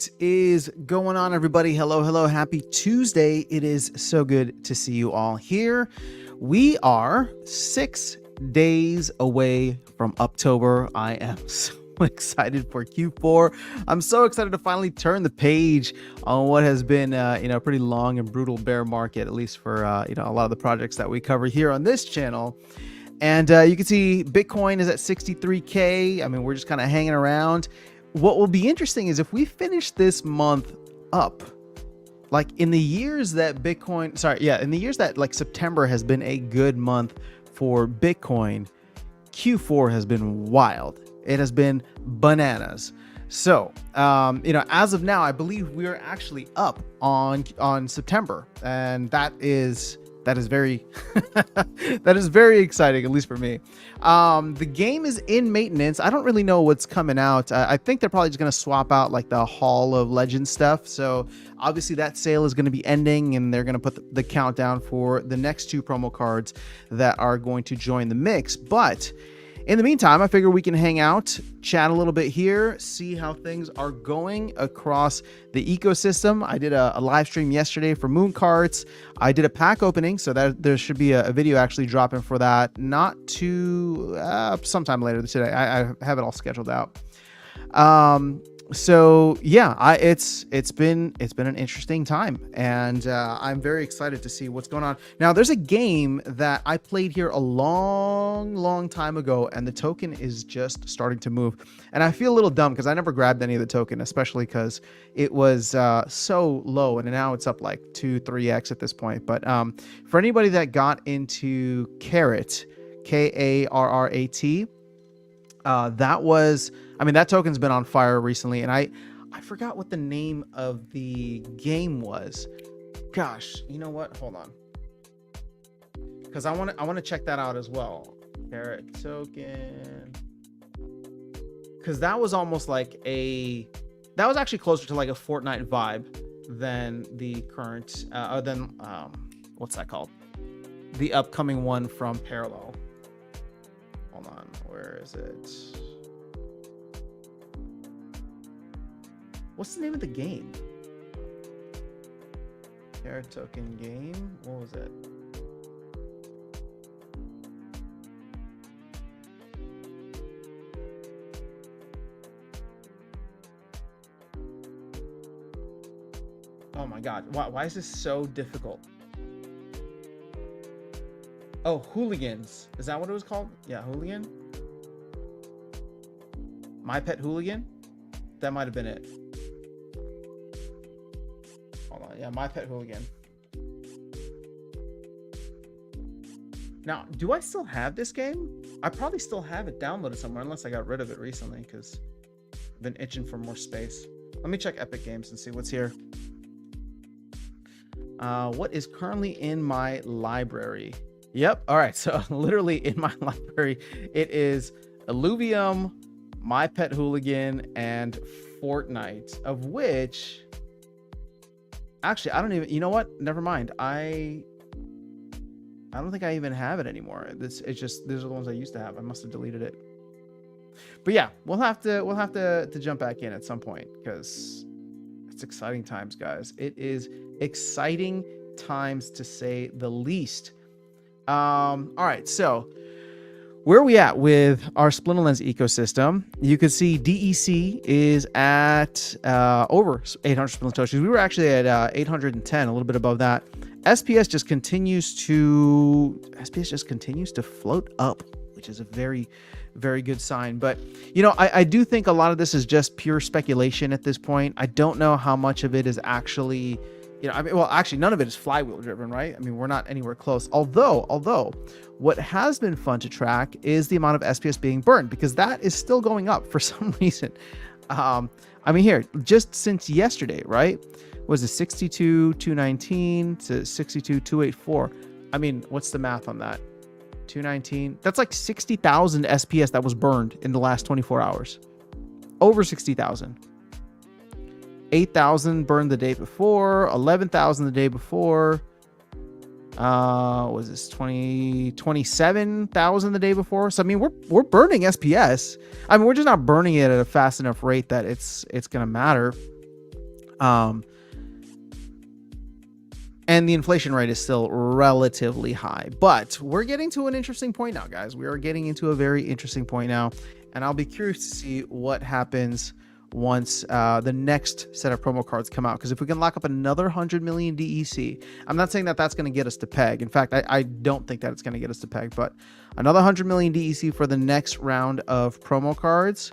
What is going on, everybody? Hello. Happy Tuesday. It is so good to see you all here. We are 6 days away from Uptober. I am so excited for Q4. I'm so excited to finally turn the page on what has been, a pretty long and brutal bear market, at least for, a lot of the projects that we cover here on this channel. And you can see Bitcoin is at 63K. I mean, we're just kind of hanging around. What will be interesting is if we finish this month up, like in the years that in the years that like September has been a good month for Bitcoin, Q4 has been wild. It has been bananas. So, as of now, I believe we are actually up on September, and that is very that is very exciting, at least for me. The game is in maintenance. I don't really know what's coming out. I think they're probably just going to swap out like the Hall of Legends stuff. So obviously that sale is going to be ending, and they're going to put the countdown for the next 2 promo cards that are going to join the mix. But in the meantime, I figure we can hang out, chat a little bit here, see how things are going across the ecosystem. I did a live stream yesterday for Moon Carts. I did a pack opening, so that there should be a video actually dropping for that. Not too sometime later today. I have it all scheduled out. So yeah, it's been an interesting time, and I'm very excited to see what's going on. Now, there's a game that I played here a long time ago, and the token is just starting to move, and I feel a little dumb because I never grabbed any of the token, especially because it was so low, and now it's up like 2-3x at this point. But for anybody that got into Carrot, Karrat, that token's been on fire recently, and I forgot what the name of the game was. Gosh, you know what? Hold on, because I want to check that out as well. Carrot token, because that was almost like that was actually closer to like a Fortnite vibe than the current what's that called? The upcoming one from Parallel. Hold on, where is it? What's the name of the game? Carrot token game. What was it? Oh my God. Why is this so difficult? Oh, Hooligans. Is that what it was called? Yeah, Hooligan. My Pet Hooligan? That might have been it. Hold on. Yeah, My Pet Hooligan. Now, do I still have this game? I probably still have it downloaded somewhere, unless I got rid of it recently, because I've been itching for more space. Let me check Epic Games and see what's here. What is currently in my library? Yep. All right. So literally in my library, it is Illuvium, My Pet Hooligan, and Fortnite, of which actually I don't even, you know what? Never mind. I don't think I even have it anymore. It's just, these are the ones I used to have. I must have deleted it. But yeah, we'll have to jump back in at some point, because it's exciting times, guys. It is exciting times, to say the least. All right, so where are we at with our Splinterlands ecosystem? You can see DEC is at over 800 Splinterlands. We were actually at 810, a little bit above that. SPS just continues to float up, which is a very, very good sign. But I do think a lot of this is just pure speculation at this point. I don't know how much of it is actually, actually none of it is flywheel driven, right? I mean, we're not anywhere close. Although what has been fun to track is the amount of SPS being burned, because that is still going up for some reason. I mean, here, just since yesterday, right? Was it 62,219 to 62,284? I mean, what's the math on that? 219. That's like 60,000 SPS that was burned in the last 24 hours. Over 60,000. 8,000 burned the day before, 11,000 the day before. Was this 27,000 the day before? So I mean, we're burning SPS. I mean, we're just not burning it at a fast enough rate that it's gonna matter. Um, and the inflation rate is still relatively high, but we're getting to an interesting point now, guys. We are getting into a very interesting point now, and I'll be curious to see what happens once the next set of promo cards come out. Because if we can lock up another 100 million DEC, I'm not saying that that's going to get us to peg. In fact, I don't think that it's going to get us to peg, but another 100 million DEC for the next round of promo cards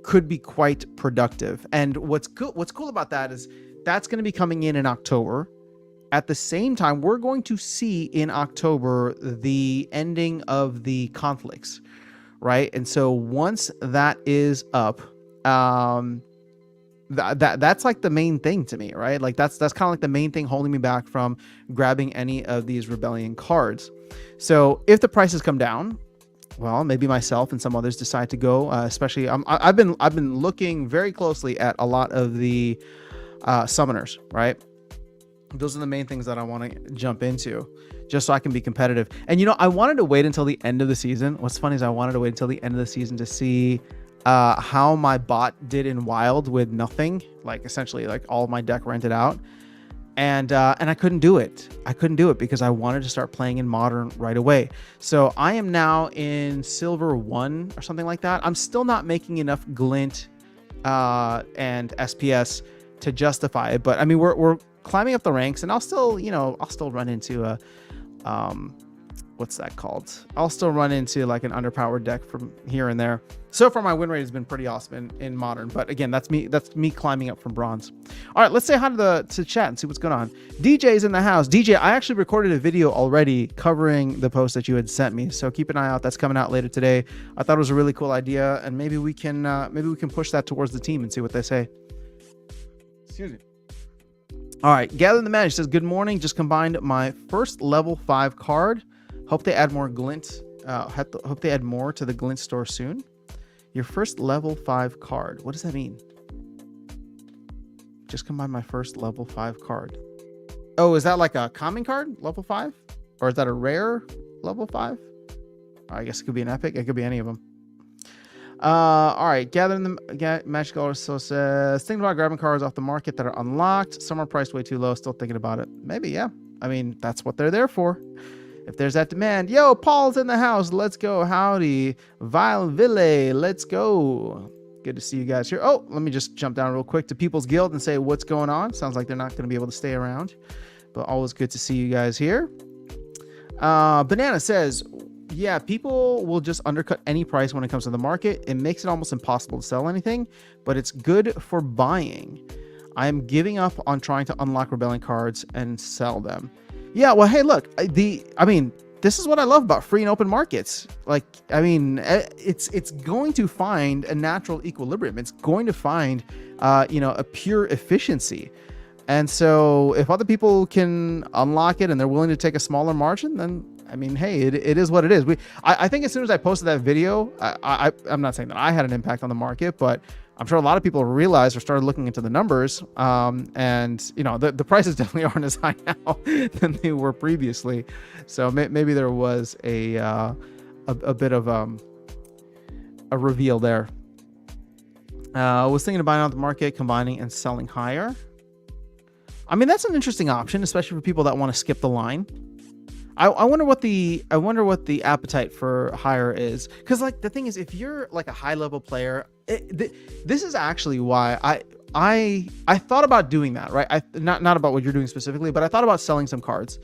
could be quite productive. And what's cool about that is that's going to be coming in October. At the same time, we're going to see in October the ending of the conflicts, right? And so once that is up, that's like the main thing to me, right? Like that's kind of like the main thing holding me back from grabbing any of these Rebellion cards. So if the prices come down, well, maybe myself and some others decide to go. Especially, I've been looking very closely at a lot of the summoners, right? Those are the main things that I want to jump into just so I can be competitive. And, I wanted to wait until the end of the season. What's funny is I wanted to wait until the end of the season to see how my bot did in Wild with nothing, like essentially like all of my deck rented out. And I couldn't do it. I couldn't do it because I wanted to start playing in Modern right away. So I am now in Silver 1 or something like that. I'm still not making enough Glint and SPS to justify it, but I mean we're climbing up the ranks, and I'll still run into a what's that called? I'll still run into like an underpowered deck from here and there. So far my win rate has been pretty awesome in Modern, but again, that's me climbing up from Bronze. All right, let's say hi to chat and see what's going on. DJ's in the house. DJ, I actually recorded a video already covering the post that you had sent me, so keep an eye out. That's coming out later today. I thought it was a really cool idea, and maybe we can push that towards the team and see what they say. Excuse me. All right, Gather the Magic says, good morning. Just combined my first level 5 card. Hope they add more Glint. Hope they add more to the Glint store soon. Your first level 5 card. What does that mean? Just combined my first level 5 card. Oh, is that like a common card, level 5? Or is that a rare level 5? I guess it could be an epic. It could be any of them. All right, gathering the Magic also says, thinking about grabbing cards off the market that are unlocked. Some are priced way too low. Still thinking about it. Maybe, yeah. I mean, that's what they're there for. If there's that demand. Yo, Paul's in the house. Let's go. Howdy. Ville, let's go. Good to see you guys here. Oh, let me just jump down real quick to People's Guild and say what's going on. Sounds like they're not going to be able to stay around, but always good to see you guys here. Banana says, yeah, people will just undercut any price when it comes to the market. It makes it almost impossible to sell anything, but it's good for buying. I am giving up on trying to unlock Rebellion cards and sell them. Yeah, well, hey, look, this is what I love about free and open markets. Like, I mean, it's going to find a natural equilibrium. It's going to find, a pure efficiency. And so if other people can unlock it and they're willing to take a smaller margin, then, I mean, hey, it is what it is. I think as soon as I posted that video, I'm not saying that I had an impact on the market, but I'm sure a lot of people realized or started looking into the numbers. And, the prices definitely aren't as high now than they were previously. So maybe there was a bit of a reveal there. I was thinking of buying out the market, combining and selling higher. I mean, that's an interesting option, especially for people that want to skip the line. I wonder what the appetite for higher is, because like the thing is, if you're like a high level player, this is actually why I thought about doing that, right? Not about what you're doing specifically, but I thought about selling some cards.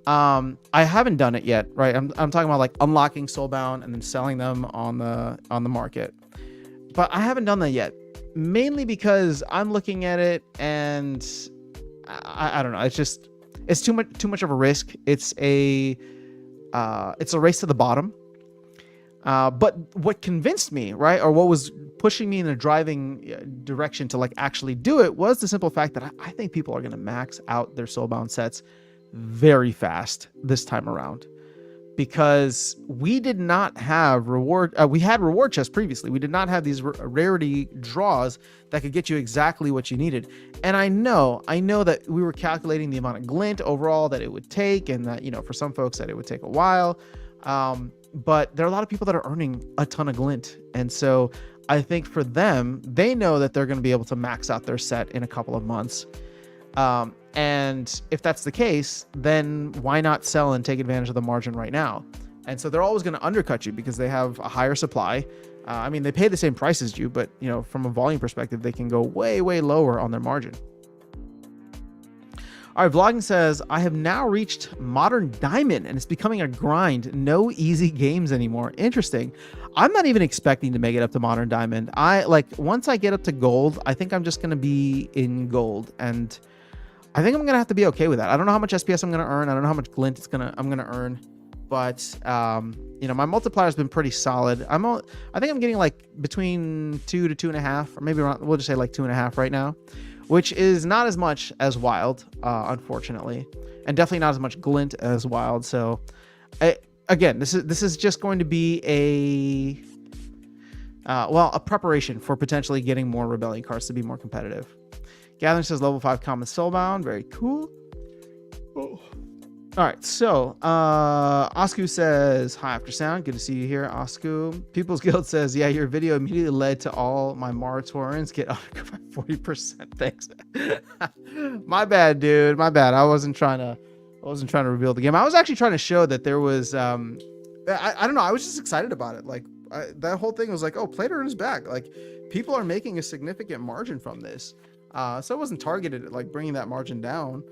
I haven't done it yet, right? I'm talking about like unlocking Soulbound and then selling them on the market, but I haven't done that yet, mainly because I'm looking at it and I don't know. It's too much of a risk. It's a race to the bottom. But what convinced me, right, or what was pushing me in a driving direction to like actually do it, was the simple fact that I think people are going to max out their Soulbound sets very fast this time around, because we did not have we had reward chests previously. We did not have these rarity draws that could get you exactly what you needed. And I know that we were calculating the amount of glint overall that it would take, and that, for some folks that it would take a while. But there are a lot of people that are earning a ton of glint. And so I think for them, they know that they're going to be able to max out their set in a couple of months. And if that's the case, then why not sell and take advantage of the margin right now? And so they're always going to undercut you because they have a higher supply. I mean, they pay the same price as you, but from a volume perspective, they can go way, way lower on their margin. All right, Vlogging says, I have now reached Modern Diamond and it's becoming a grind. No easy games anymore. Interesting. I'm not even expecting to make it up to Modern Diamond. Once I get up to Gold, I think I'm just going to be in Gold. And I think I'm going to have to be okay with that. I don't know how much SPS I'm going to earn. I don't know how much glint I'm going to earn. But, my multiplier has been pretty solid. I think I'm getting like between 2 to 2.5, or maybe around, we'll just say like 2.5 right now, which is not as much as Wild, unfortunately, and definitely not as much glint as Wild. So, again, this is just going to be a preparation for potentially getting more Rebellion cards to be more competitive. Gathering says level 5 common soulbound, very cool. Oh. All right, so Osku says, hi After Sound, good to see you here, Osku. People's Guild says, yeah, your video immediately led to all my Moratorians get under by 40%. Thanks. My bad, dude. My bad. I wasn't trying to reveal the game. I was actually trying to show that there was I don't know. I was just excited about it. Like that whole thing was like, oh, play to earn is back. Like people are making a significant margin from this. So it wasn't targeted at like bringing that margin down.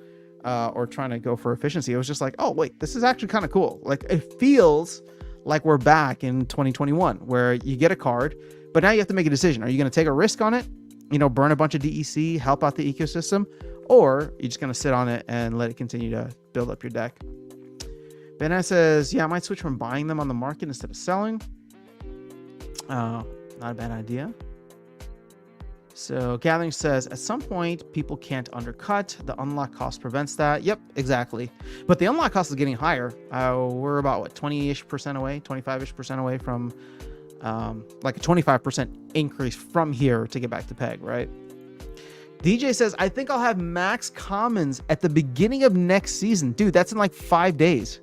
Or trying to go for efficiency. It was just like, oh wait, this is actually kind of cool. Like it feels like we're back in 2021 where you get a card, but now you have to make a decision. Are you going to take a risk on it? Burn a bunch of DEC, help out the ecosystem, or you're just going to sit on it and let it continue to build up your deck. Ben says, yeah, I might switch from buying them on the market instead of selling. Not a bad idea. So Gathering says, at some point, people can't undercut. The unlock cost prevents that. Yep, exactly. But the unlock cost is getting higher. We're about, 20-ish% away, 25-ish% away from like a 25% increase from here to get back to peg, right? DJ says, I think I'll have max commons at the beginning of next season. Dude, that's in like 5 days.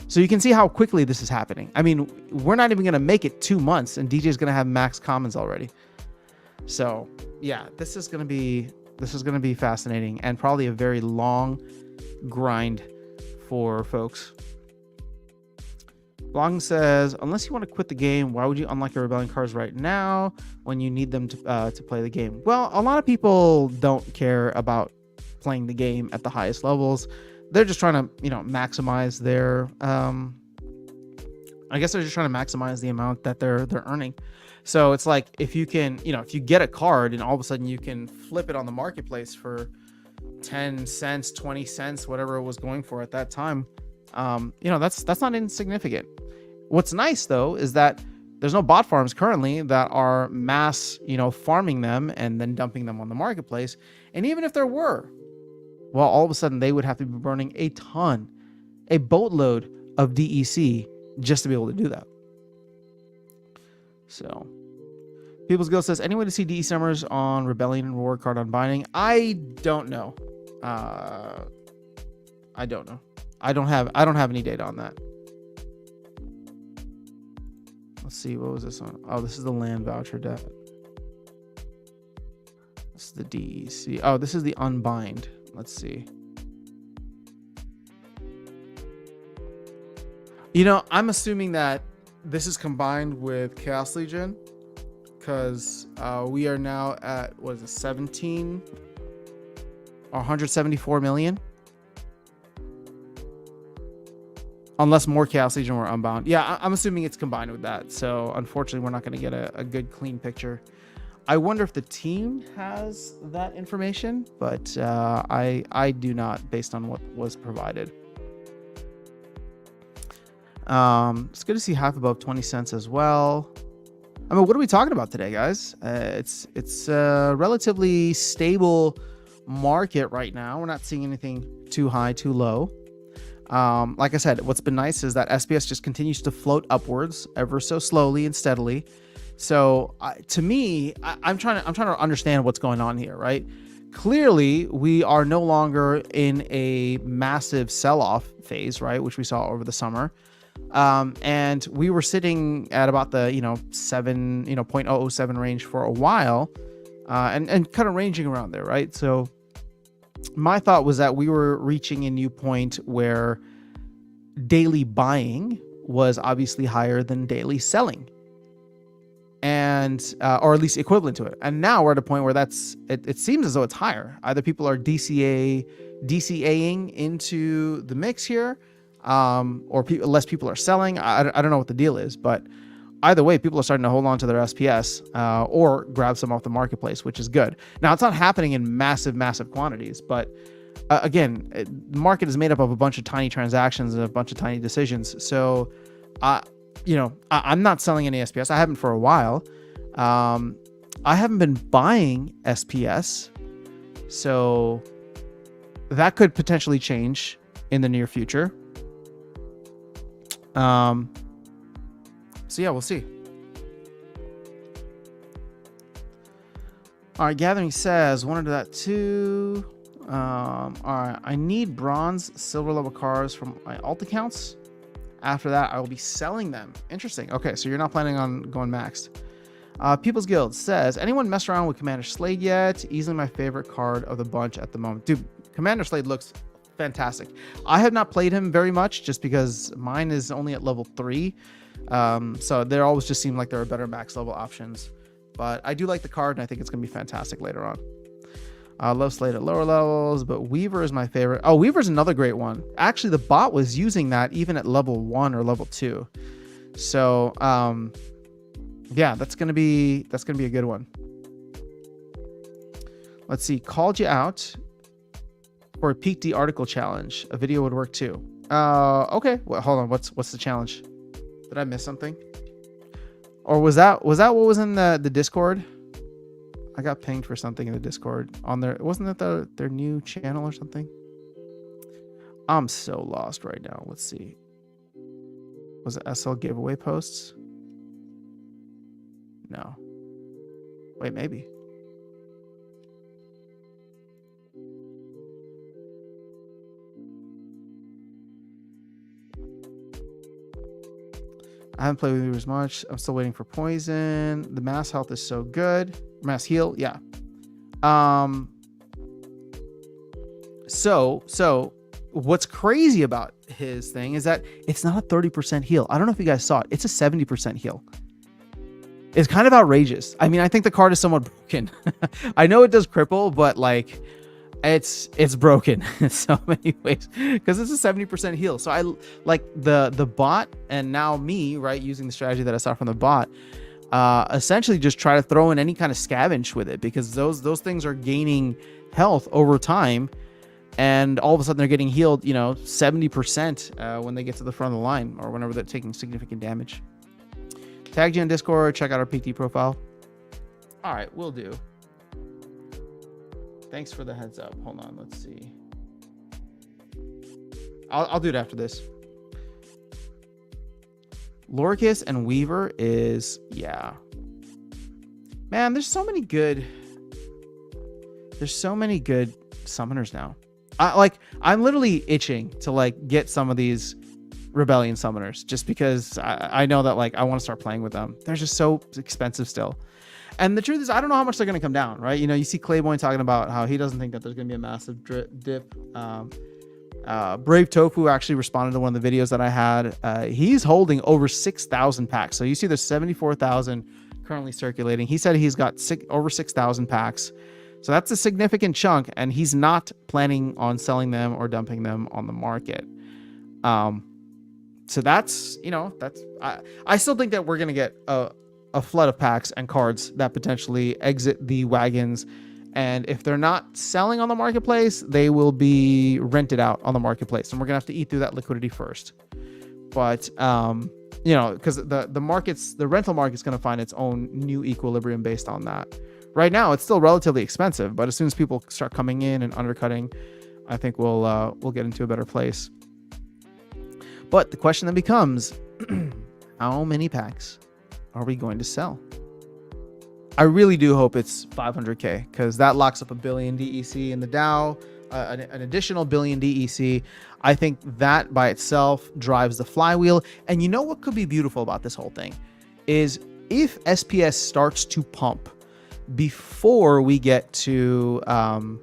So you can see how quickly this is happening. I mean, we're not even going to make it 2 months and DJ's going to have max commons already. So yeah, this is going to be fascinating and probably a very long grind for folks. Long says, unless you want to quit the game, why would you unlock your Rebellion cards right now when you need them to play the game? Well, a lot of people don't care about playing the game at the highest levels. They're just trying to, maximize their, I guess they're just trying to maximize the amount that they're earning. So it's like if you can, if you get a card and all of a sudden you can flip it on the marketplace for 10 cents, 20 cents, whatever it was going for at that time, that's not insignificant. What's nice though is that there's no bot farms currently that are mass, farming them and then dumping them on the marketplace. And even if there were, well, all of a sudden they would have to be burning a boatload of DEC just to be able to do that. So, People's Guild says, any way to see DE Summers on Rebellion and Reward card unbinding? I don't know. I don't know. I don't have any data on that. Let's see, what was this on? Oh, this is the land voucher debt. This is the DEC. Oh, this is the unbind. Let's see. I'm assuming that this is combined with Chaos Legion because we are now at, 17 or 174 million? Unless more Chaos Legion were unbound. Yeah, I'm assuming it's combined with that. So unfortunately, we're not going to get a good, clean picture. I wonder if the team has that information, but I do not based on what was provided. It's good to see half above 20 cents as well. I mean, what are we talking about today, guys? It's a relatively stable market right now. We're not seeing anything too high, too low. Like I said, what's been nice is that SPS just continues to float upwards ever so slowly and steadily. So to me, I'm trying to understand what's going on here, right? Clearly, we are no longer in a massive sell-off phase, right? Which we saw over the summer. And we were sitting at about the 0.007 range for a while, and kind of ranging around there, right? So my thought was that we were reaching a new point where daily buying was obviously higher than daily selling, and or at least equivalent to it. And now we're at a point where it seems as though it's higher. Either people are DCAing into the mix here, or less people are selling. I don't know what the deal is, but either way, people are starting to hold on to their SPS, or grab some off the marketplace, which is good. Now, it's not happening in massive quantities, but again, the market is made up of a bunch of tiny transactions and a bunch of tiny decisions. So, I'm not selling any SPS. I haven't for a while. I haven't been buying SPS, so that could potentially change in the near future. So yeah, we'll see. All right, Gathering says, wanted that too. All right, I need bronze, silver level cards from my alt accounts. After that, I will be selling them. Interesting. Okay, so you're not planning on going maxed. People's Guild says, anyone mess around with Commander Slade yet? Easily my favorite card of the bunch at the moment. Dude, Commander Slade looks fantastic. I have not played him very much just because mine is only at level 3. So there always just seemed like there are better max level options. But I do like the card, and I think it's going to be fantastic later on. Love Slade at lower levels, but Weaver is my favorite. Oh, Weaver's another great one. Actually, the bot was using that even at level 1 or level 2. So, yeah, that's gonna be a good one. Let's see. Called you out for a Peak D article challenge. A video would work too. Okay. Well, hold on. What's the challenge? Did I miss something? Or was that what was in the Discord? I got pinged for something in the Discord on their, wasn't that their new channel or something? I'm so lost right now. Let's see. Was it SL giveaway posts? No. Wait, maybe. I haven't played with you as much. I'm still waiting for poison. The mass health is so good. Mass heal, yeah. So what's crazy about his thing is that it's not a 30% heal. I don't know if you guys saw it. It's a 70% heal. It's kind of outrageous. I mean, I think the card is somewhat broken. I know it does cripple, but like it's broken in so many ways because it's a 70% heal. So I like the bot, and now me, right, using the strategy that I saw from the bot, essentially just try to throw in any kind of scavenge with it, because those things are gaining health over time, and all of a sudden they're getting healed, 70% when they get to the front of the line, or whenever they're taking significant damage. Tag you on Discord, check out our PT profile. All right, will do. Thanks for the heads up. Hold on, let's see. I'll do it after this. Loricus and Weaver is, yeah. Man, there's so many good summoners now. I'm literally itching to get some of these Rebellion summoners, just because I know that I want to start playing with them. They're just so expensive still. And the truth is, I don't know how much they're going to come down, right? You see Clayboy talking about how he doesn't think that there's going to be a massive dip. Brave Tofu actually responded to one of the videos that I had. He's holding over 6,000 packs. So you see there's 74,000 currently circulating. He said he's got over 6,000 packs. So that's a significant chunk, and he's not planning on selling them or dumping them on the market. So that's, I still think that we're going to get a flood of packs and cards that potentially exit the wagons. And if they're not selling on the marketplace, they will be rented out on the marketplace. And we're going to have to eat through that liquidity first. But, because the rental market's going to find its own new equilibrium based on that. Right now, it's still relatively expensive, but as soon as people start coming in and undercutting, I think we'll get into a better place. But the question then becomes, how many packs are we going to sell? I really do hope it's 500K, because that locks up a billion DEC in the DAO, an additional billion DEC. I think that by itself drives the flywheel. And you know what could be beautiful about this whole thing is if SPS starts to pump before we get to the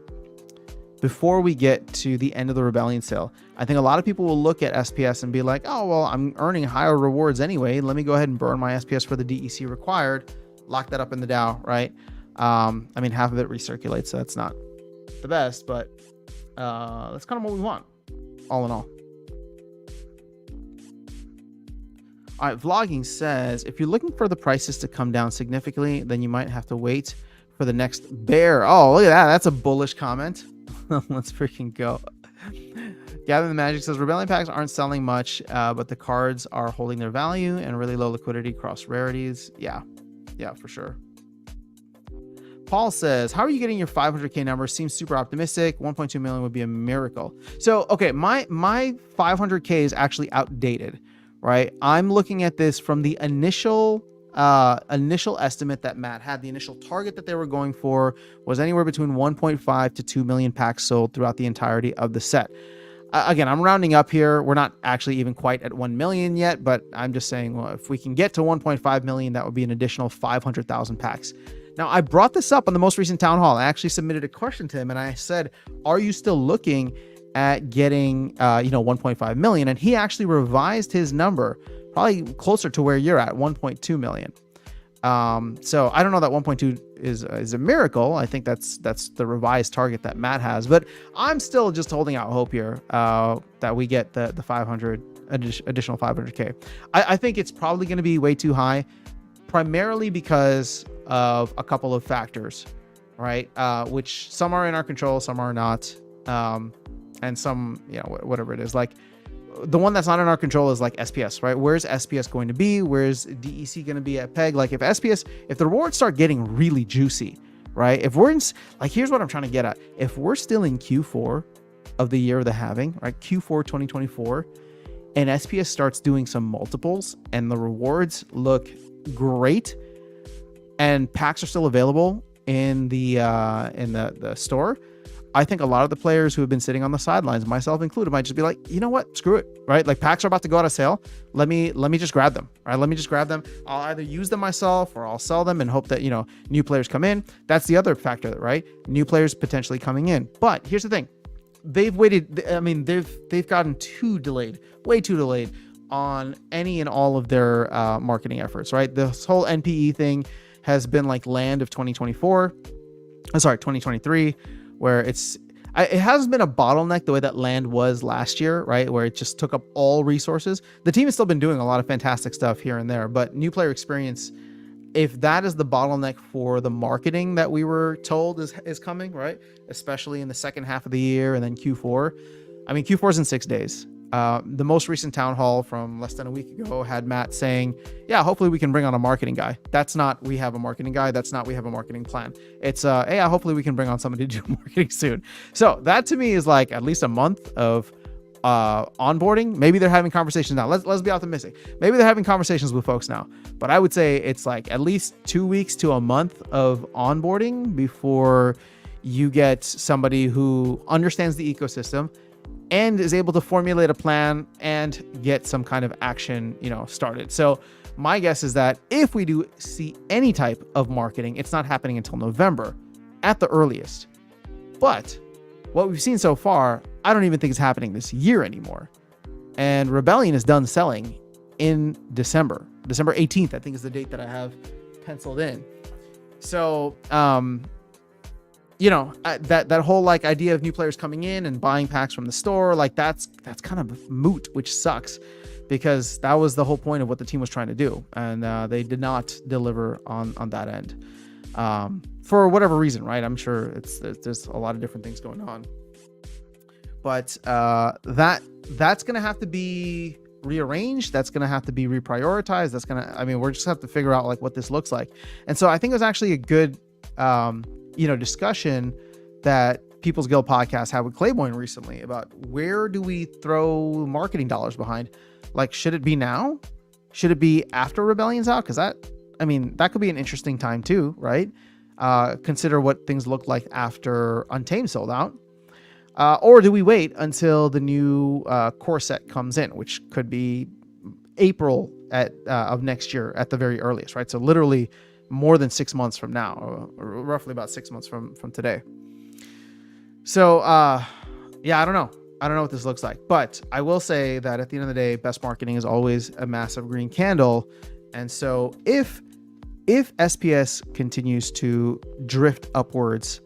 end of the Rebellion sale. I think a lot of people will look at SPS and be like, oh, well, I'm earning higher rewards anyway. Let me go ahead and burn my SPS for the DEC required, lock that up in the DAO, right? I mean, half of it recirculates, so that's not the best, but that's kind of what we want, all in all. All right, Vlogging says, if you're looking for the prices to come down significantly, then you might have to wait for the next bear. Oh, look at that. That's a bullish comment. Let's freaking go. Gavin the Magic says, Rebellion packs aren't selling much, but the cards are holding their value and really low liquidity across rarities. Yeah, for sure. Paul says, how are you getting your 500K number? Seems super optimistic. 1.2 million would be a miracle. So, okay, my 500K is actually outdated, right? I'm looking at this from the initial estimate that Matt had. The initial target that they were going for was anywhere between 1.5 to 2 million packs sold throughout the entirety of the set. Again, I'm rounding up here. We're not actually even quite at 1 million yet, but I'm just saying, well, if we can get to 1.5 million, that would be an additional 500,000 packs. Now, I brought this up on the most recent town hall. I actually submitted a question to him and I said, are you still looking at getting, 1.5 million? And he actually revised his number, probably closer to where you're at, 1.2 million. So I don't know that 1.2 is a miracle. I think that's the revised target that Matt has, but I'm still just holding out hope here, that we get the additional 500K. I think it's probably going to be way too high, primarily because of a couple of factors, right? Which some are in our control, some are not. And some, whatever it is, like the one that's not in our control is like SPS, right? Where's SPS going to be? Where's DEC going to be at PEG? Like if the rewards start getting really juicy, right? If we're in, like, here's what I'm trying to get at. If we're still in Q4 of the year of the halving, right? Q4 2024, and SPS starts doing some multiples and the rewards look great and packs are still available in the store, I think a lot of the players who have been sitting on the sidelines, myself included, might just be like, you know what, screw it, right? Like packs are about to go out of sale. Let me just grab them, right? Let me just grab them. I'll either use them myself or I'll sell them and hope that, new players come in. That's the other factor, right? New players potentially coming in. But here's the thing. They've waited. I mean, they've gotten way too delayed on any and all of their marketing efforts, right? This whole NPE thing has been like land of 2023, where it hasn't been a bottleneck the way that land was last year, right? Where it just took up all resources. The team has still been doing a lot of fantastic stuff here and there, but new player experience, if that is the bottleneck for the marketing that we were told is coming, right? Especially in the second half of the year and then Q4. I mean, Q4 is in 6 days. The most recent town hall from less than a week ago had Matt saying, yeah, hopefully we can bring on a marketing guy. That's not, we have a marketing guy. That's not, we have a marketing plan. It's, yeah, hopefully we can bring on somebody to do marketing soon. So that to me is like at least a month of onboarding. Maybe they're having conversations now. Let's be optimistic. Maybe they're having conversations with folks now, but I would say it's like at least 2 weeks to a month of onboarding before you get somebody who understands the ecosystem and is able to formulate a plan and get some kind of action, started. So my guess is that if we do see any type of marketing, it's not happening until November at the earliest. But what we've seen so far, I don't even think it's happening this year anymore. And Rebellion is done selling in December 18th, I think is the date that I have penciled in. So, that whole like idea of new players coming in and buying packs from the store, like that's kind of moot, which sucks because that was the whole point of what the team was trying to do. And they did not deliver on that end for whatever reason, right? I'm sure there's a lot of different things going on, but that's going to have to be rearranged. That's going to have to be reprioritized. We're just have to figure out like what this looks like. And so I think it was actually a good, discussion that People's Guild podcast had with Clayboyne recently about where do we throw marketing dollars behind? Like, should it be now? Should it be after Rebellion's out? Because that I mean, that could be an interesting time too, right? Consider what things look like after Untamed sold out. Or do we wait until the new core set comes in, which could be April of next year at the very earliest, right? So literally more than 6 months from now, or roughly about 6 months from today. So yeah, I don't know. I don't know what this looks like, but I will say that at the end of the day, best marketing is always a massive green candle. And so if SPS continues to drift upwards,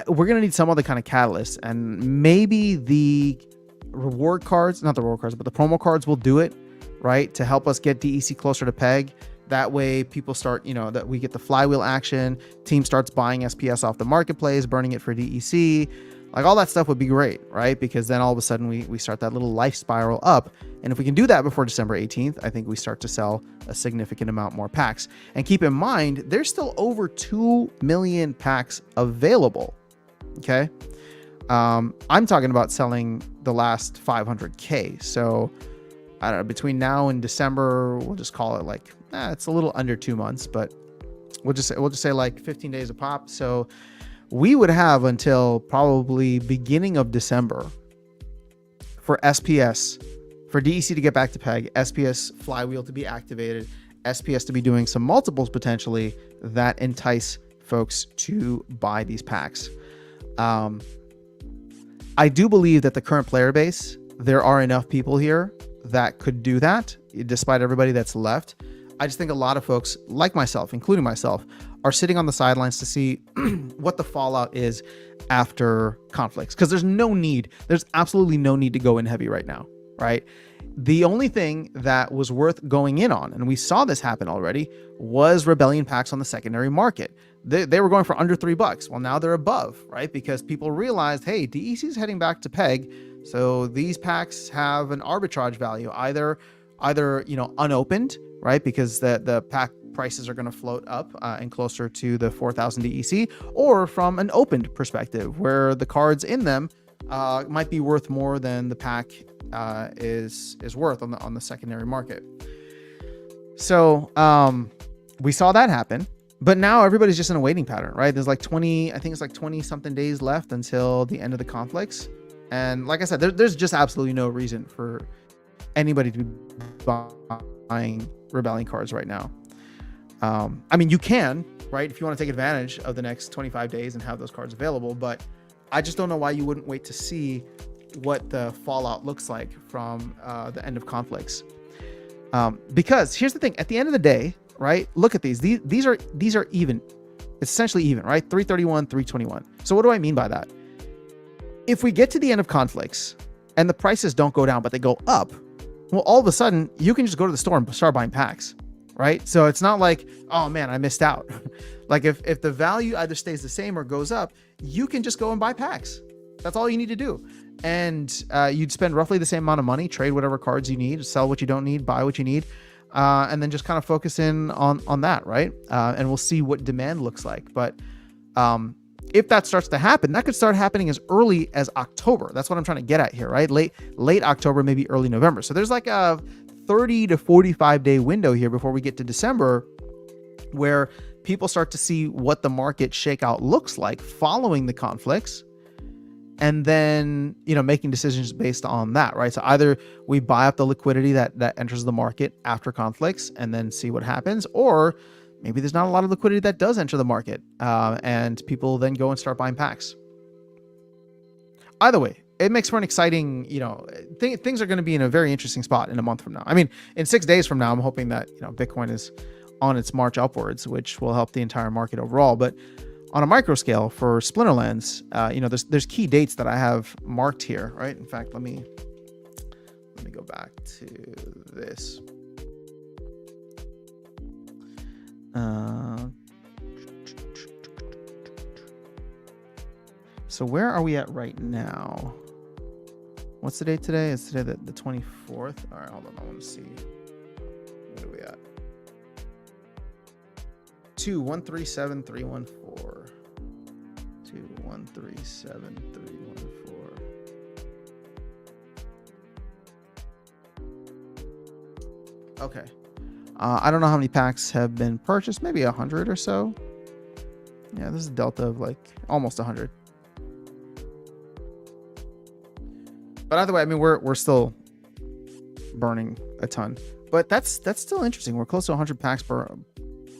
we're going to need some other kind of catalyst, and maybe the reward cards, not the reward cards, but the promo cards will do it, right? To help us get DEC closer to peg. That way people start, that we get the flywheel action, team starts buying SPS off the marketplace, burning it for DEC. Like all that stuff would be great, right? Because then all of a sudden we start that little life spiral up. And if we can do that before December 18th, I think we start to sell a significant amount more packs. And keep in mind, there's still over 2 million packs available. Okay. I'm talking about selling the last 500K. So I don't know, between now and December, we'll just call it like, it's a little under 2 months, but we'll just say like 15 days a pop. So we would have until probably beginning of December for SPS, for DEC to get back to peg, SPS flywheel to be activated, SPS to be doing some multiples potentially that entice folks to buy these packs. I do believe that the current player base, there are enough people here that could do that, despite everybody that's left. I just think a lot of folks, like myself, including myself, are sitting on the sidelines to see what the fallout is after conflicts. Because there's absolutely no need to go in heavy right now, right? The only thing that was worth going in on, and we saw this happen already, was Rebellion packs on the secondary market. They were going for under $3. Well, now they're above, right? Because people realized, hey, DEC is heading back to peg. So these packs have an arbitrage value, either unopened, right? Because the pack prices are going to float up and closer to the 4,000 DEC, or from an opened perspective where the cards in them might be worth more than the pack is worth on the secondary market. So we saw that happen, but now everybody's just in a waiting pattern, right? There's like 20 something days left until the end of the conflicts. And like I said, there's just absolutely no reason for anybody to be buying Rebellion cards right now. I mean, you can, right? If you want to take advantage of the next 25 days and have those cards available, but I just don't know why you wouldn't wait to see what the fallout looks like from the end of conflicts. Because here's the thing, at the end of the day, right? Look at these. These are even. It's essentially even, right? 331, 321. So what do I mean by that? If we get to the end of conflicts and the prices don't go down, but they go up, well, all of a sudden you can just go to the store and start buying packs, right? So it's not like, oh man, I missed out. Like if the value either stays the same or goes up, you can just go and buy packs. That's all you need to do. And you'd spend roughly the same amount of money, trade whatever cards you need, sell what you don't need, buy what you need, and then just kind of focus in on that, right? And we'll see what demand looks like. But if that starts to happen, that could start happening as early as October. That's what I'm trying to get at here, right? Late October, maybe early November. So there's like a 30 to 45 day window here before we get to December, where people start to see what the market shakeout looks like following the conflicts, and then, making decisions based on that, right? So either we buy up the liquidity that enters the market after conflicts and then see what happens, or maybe there's not a lot of liquidity that does enter the market, and people then go and start buying packs. Either way, it makes for an exciting, things are going to be in a very interesting spot in a month from now. I mean, in 6 days from now, I'm hoping that, Bitcoin is on its march upwards, which will help the entire market overall. But on a micro scale for Splinterlands, there's key dates that I have marked here, right? In fact, let me go back to this. So where are we at right now? What's the date today? It's today the 24th. All right, hold on. I want to see. What are we at? 2137314. 2137314. Okay. I don't know how many packs have been purchased, maybe 100 or so. Yeah, this is a delta of like almost 100. But either way, I mean, we're still burning a ton. But that's still interesting. We're close to 100 packs per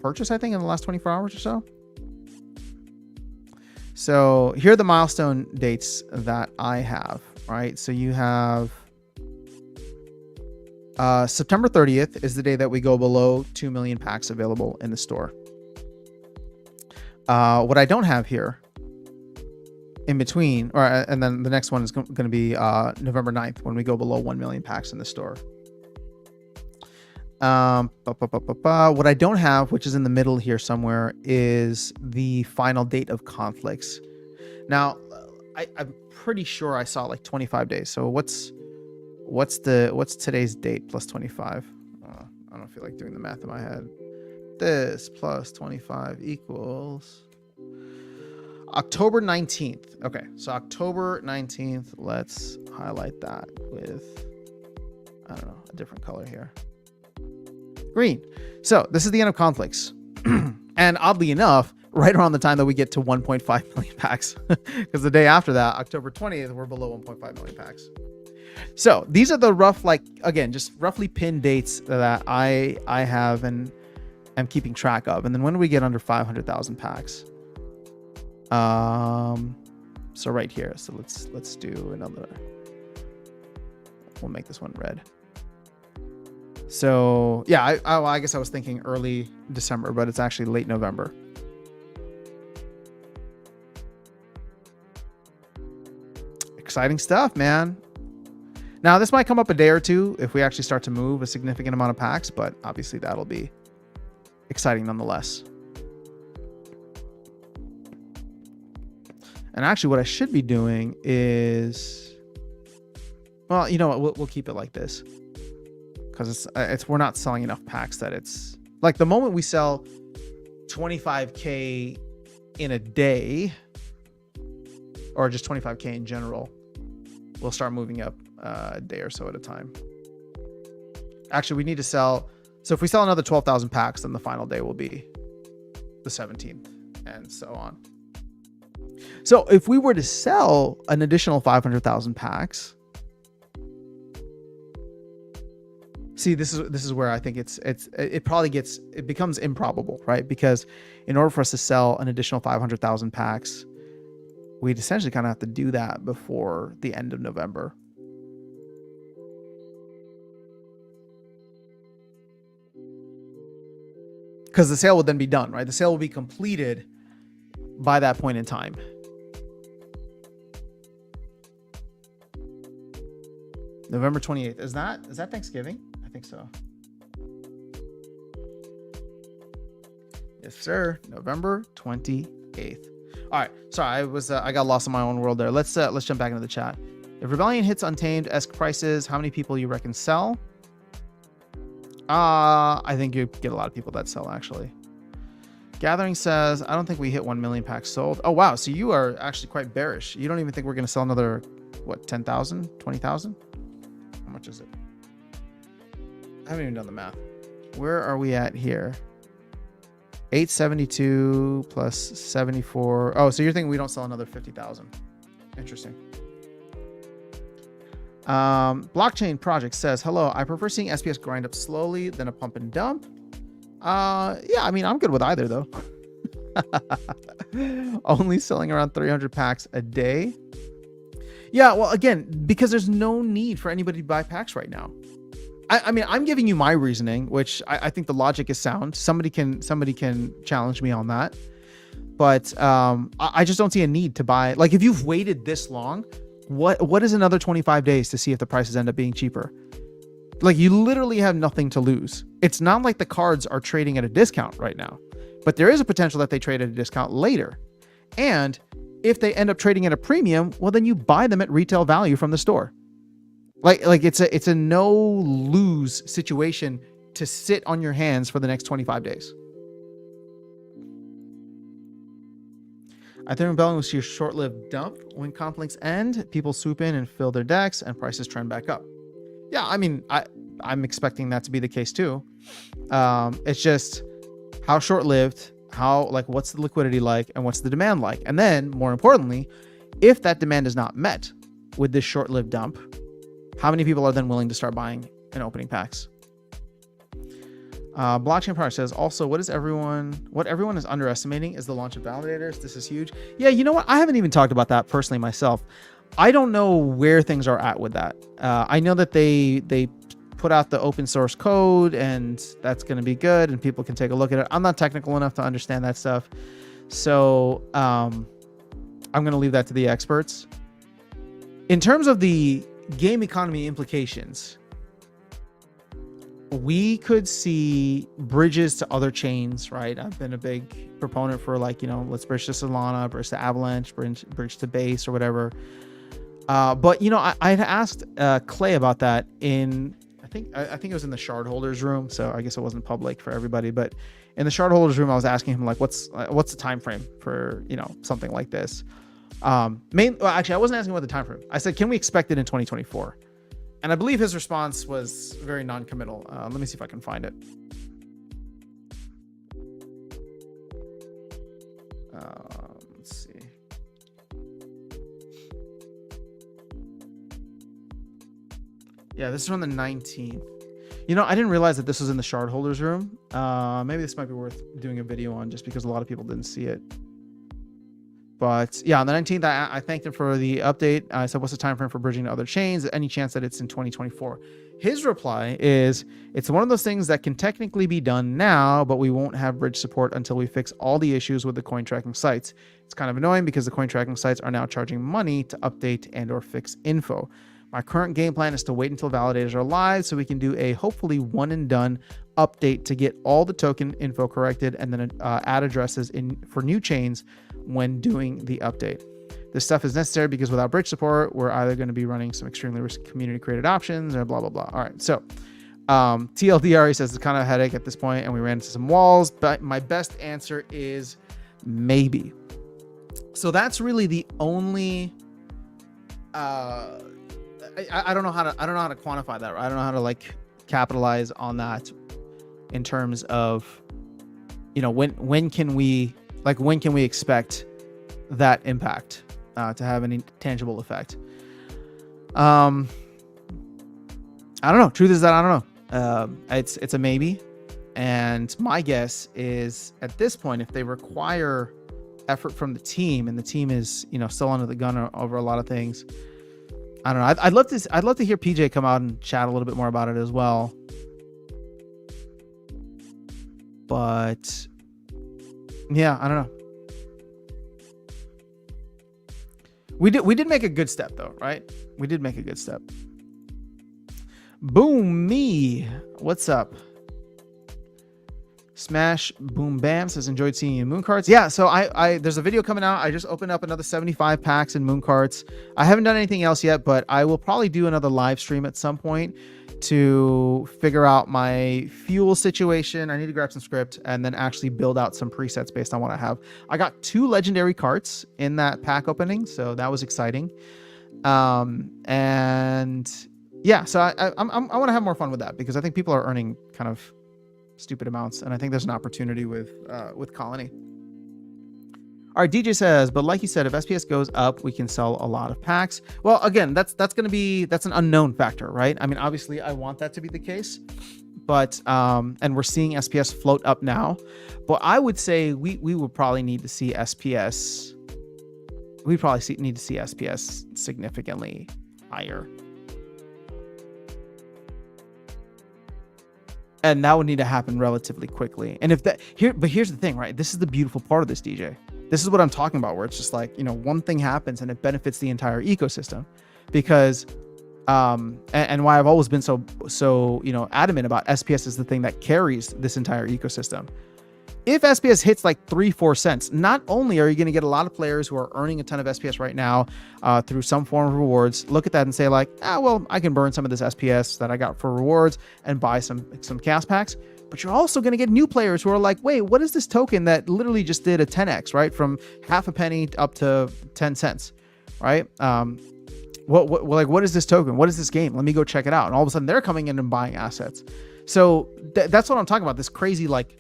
purchase, I think, in the last 24 hours or so. So here are the milestone dates that I have, right? So you have September 30th is the day that we go below 2 million packs available in the store. What I don't have here in between, and then the next one is going to be November 9th when we go below 1 million packs in the store. What I don't have, which is in the middle here somewhere, is the final date of conflicts. Now, I'm pretty sure I saw like 25 days. So what's today's date plus 25? I don't feel like doing the math in my head. This plus 25 equals October 19th. Okay, so October 19th, let's highlight that with, I don't know, a different color here. Green. So this is the end of conflicts. And oddly enough, right around the time that we get to 1.5 million packs, because the day after that, October 20th, we're below 1.5 million packs. So these are the rough, like, again, just roughly pinned dates that I have and am keeping track of. And then when do we get under 500,000 packs? So right here. So let's do another. We'll make this one red. So yeah, I guess I was thinking early December, but it's actually late November. Exciting stuff, man. Now this might come up a day or two if we actually start to move a significant amount of packs, but obviously that'll be exciting nonetheless. And actually what I should be doing is, well, you know what, we'll keep it like this. Because it's we're not selling enough packs that it's like the moment we sell 25K in a day, or just 25K in general, we'll start moving up a day or so at a time. Actually, we need to sell. So if we sell another 12,000 packs, then the final day will be the 17th and so on. So if we were to sell an additional 500,000 packs, see, this is where I think it becomes improbable, right? Because in order for us to sell an additional 500,000 packs, we'd essentially kind of have to do that before the end of November. Because the sale would then be done, right? The sale will be completed by that point in time. November 28th. Is that Thanksgiving? I think so. Yes, sir. November 28th. All right. Sorry, I got lost in my own world there. Let's jump back into the chat. If Rebellion hits Untamed-esque prices, how many people you reckon sell? I think you get a lot of people that sell, actually. Gathering says, I don't think we hit 1 million packs sold. Oh, wow. So you are actually quite bearish. You don't even think we're going to sell another, what, 10,000, 20,000? How much is it? I haven't even done the math. Where are we at here? 872 plus 74. Oh, so you're thinking we don't sell another 50,000. Interesting. Blockchain Project says, hello, I prefer seeing SPS grind up slowly than a pump and dump. Yeah, I mean, I'm good with either though. Only selling around 300 packs a day. Yeah, well, again, because there's no need for anybody to buy packs right now. I mean, I'm giving you my reasoning, which I think the logic is sound. Somebody can challenge me on that. But I just don't see a need to buy. Like, if you've waited this long, what is another 25 days to see if the prices end up being cheaper? Like, you literally have nothing to lose. It's not like the cards are trading at a discount right now, but there is a potential that they trade at a discount later. And if they end up trading at a premium, well, then you buy them at retail value from the store. Like it's a no lose situation to sit on your hands for the next 25 days. I think Rebellion will see a short-lived dump. When conflicts end, people swoop in and fill their decks and prices trend back up. Yeah, I mean, I'm expecting that to be the case too. It's just how short-lived, what's the liquidity like, and what's the demand like? And then, more importantly, if that demand is not met with this short-lived dump, how many people are then willing to start buying and opening packs? Blockchain Power says, also, what everyone is underestimating is the launch of validators. This is huge. Yeah, you know what? I haven't even talked about that personally myself. I don't know where things are at with that. I know that they put out the open source code, and that's going to be good, and people can take a look at it. I'm not technical enough to understand that stuff, so I'm going to leave that to the experts. In terms of the game economy implications, we could see bridges to other chains, right? I've been a big proponent for, like, let's bridge to Solana, bridge to Avalanche, bridge to Base or whatever. But I had asked Clay about that in, I think it was in the shard holders room. So I guess it wasn't public for everybody, but in the shard holders room, I was asking him, like, what's the time frame for, something like this? Actually, I wasn't asking what the time frame. I said, can we expect it in 2024? And I believe his response was very non-committal. Let me see if I can find it. Let's see. Yeah, this is on the 19th. I didn't realize that this was in the shard holders room. Maybe this might be worth doing a video on, just because a lot of people didn't see it. But yeah, on the 19th, I thanked him for the update. I said, what's the time frame for bridging to other chains? Any chance that it's in 2024? His reply is, it's one of those things that can technically be done now, but we won't have bridge support until we fix all the issues with the coin tracking sites. It's kind of annoying because the coin tracking sites are now charging money to update and or fix info. My current game plan is to wait until validators are live so we can do a hopefully one and done update to get all the token info corrected, and then add addresses in for new chains when doing the update. This stuff is necessary because without bridge support, we're either going to be running some extremely risky community created options or blah, blah, blah. All right. So TLDR says it's kind of a headache at this point, and we ran into some walls, but my best answer is maybe. So that's really the only, I don't know how to quantify that. I don't know how to capitalize on that in terms of, when can we expect that impact to have any tangible effect? I don't know. Truth is that I don't know. It's a maybe, and my guess is at this point, if they require effort from the team, and the team is still under the gun over a lot of things, I don't know. I'd love to hear PJ come out and chat a little bit more about it as well. But yeah, I don't know. We did make a good step though, right? We did make a good step. Boom me. What's up? Smash Boom Bam says, enjoyed seeing you in moon carts. Yeah, so I there's a video coming out. I just opened up another 75 packs in moon carts. I haven't done anything else yet, but I will probably do another live stream at some point to figure out my fuel situation. I need to grab some script and then actually build out some presets based on what I have. I got 2 legendary carts in that pack opening, so that was exciting. And yeah, so I want to have more fun with that, because I think people are earning kind of stupid amounts, and I think there's an opportunity with Colony. All right, DJ says, but like you said, if SPS goes up, we can sell a lot of packs. Well, again, that's an unknown factor, right? I mean, obviously I want that to be the case, but and we're seeing SPS float up now, but I would say we would probably need to see SPS. We probably need to see SPS significantly higher. And that would need to happen relatively quickly. And if that but here's the thing, right? This is the beautiful part of this, DJ. This is what I'm talking about, where it's just like, one thing happens and it benefits the entire ecosystem, because, and why I've always been so adamant about SPS is the thing that carries this entire ecosystem. If SPS hits like 3-4 cents, not only are you going to get a lot of players who are earning a ton of SPS right now through some form of rewards, look at that and say like, well, I can burn some of this SPS that I got for rewards and buy some cast packs. But you're also going to get new players who are like, wait, what is this token that literally just did a 10x, right? From half a penny up to 10 cents, right? what is this token? What is this game? Let me go check it out. And all of a sudden they're coming in and buying assets. So that's what I'm talking about. This crazy like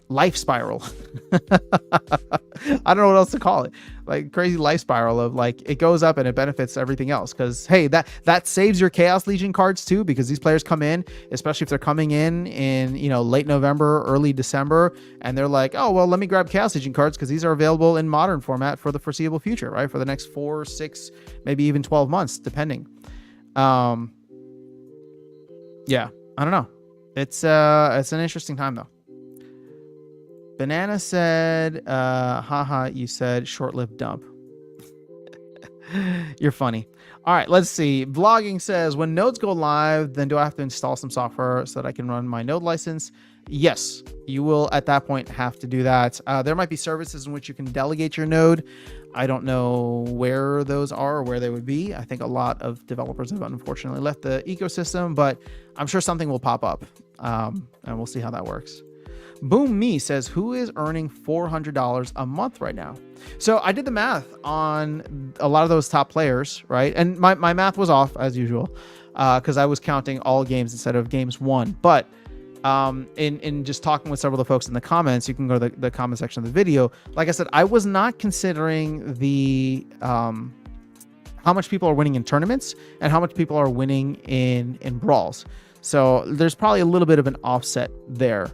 life spiral. I don't know what else to call it. Like crazy life spiral of like, it goes up and it benefits everything else. Cause hey, that saves your Chaos Legion cards too, because these players come in, especially if they're coming in, you know, late November, early December, and they're like, oh, well, let me grab Chaos Legion cards because these are available in modern format for the foreseeable future, right? For the next 4, 6, maybe even 12 months, depending. Yeah, I don't know. It's an interesting time though. Banana said, haha, you said short-lived dump. You're funny. All right, let's see. Vlogging says, when nodes go live, then do I have to install some software so that I can run my node license? Yes, you will at that point have to do that. There might be services in which you can delegate your node. I don't know where those are or where they would be. I think a lot of developers have unfortunately left the ecosystem, but I'm sure something will pop up, and we'll see how that works. Boom Me says, who is earning $400 a month right now? So I did the math on a lot of those top players, right? And my math was off as usual, because I was counting all games instead of games won. But in just talking with several of the folks in the comments, you can go to the comment section of the video. Like I said, I was not considering the how much people are winning in tournaments and how much people are winning in brawls. So there's probably a little bit of an offset there.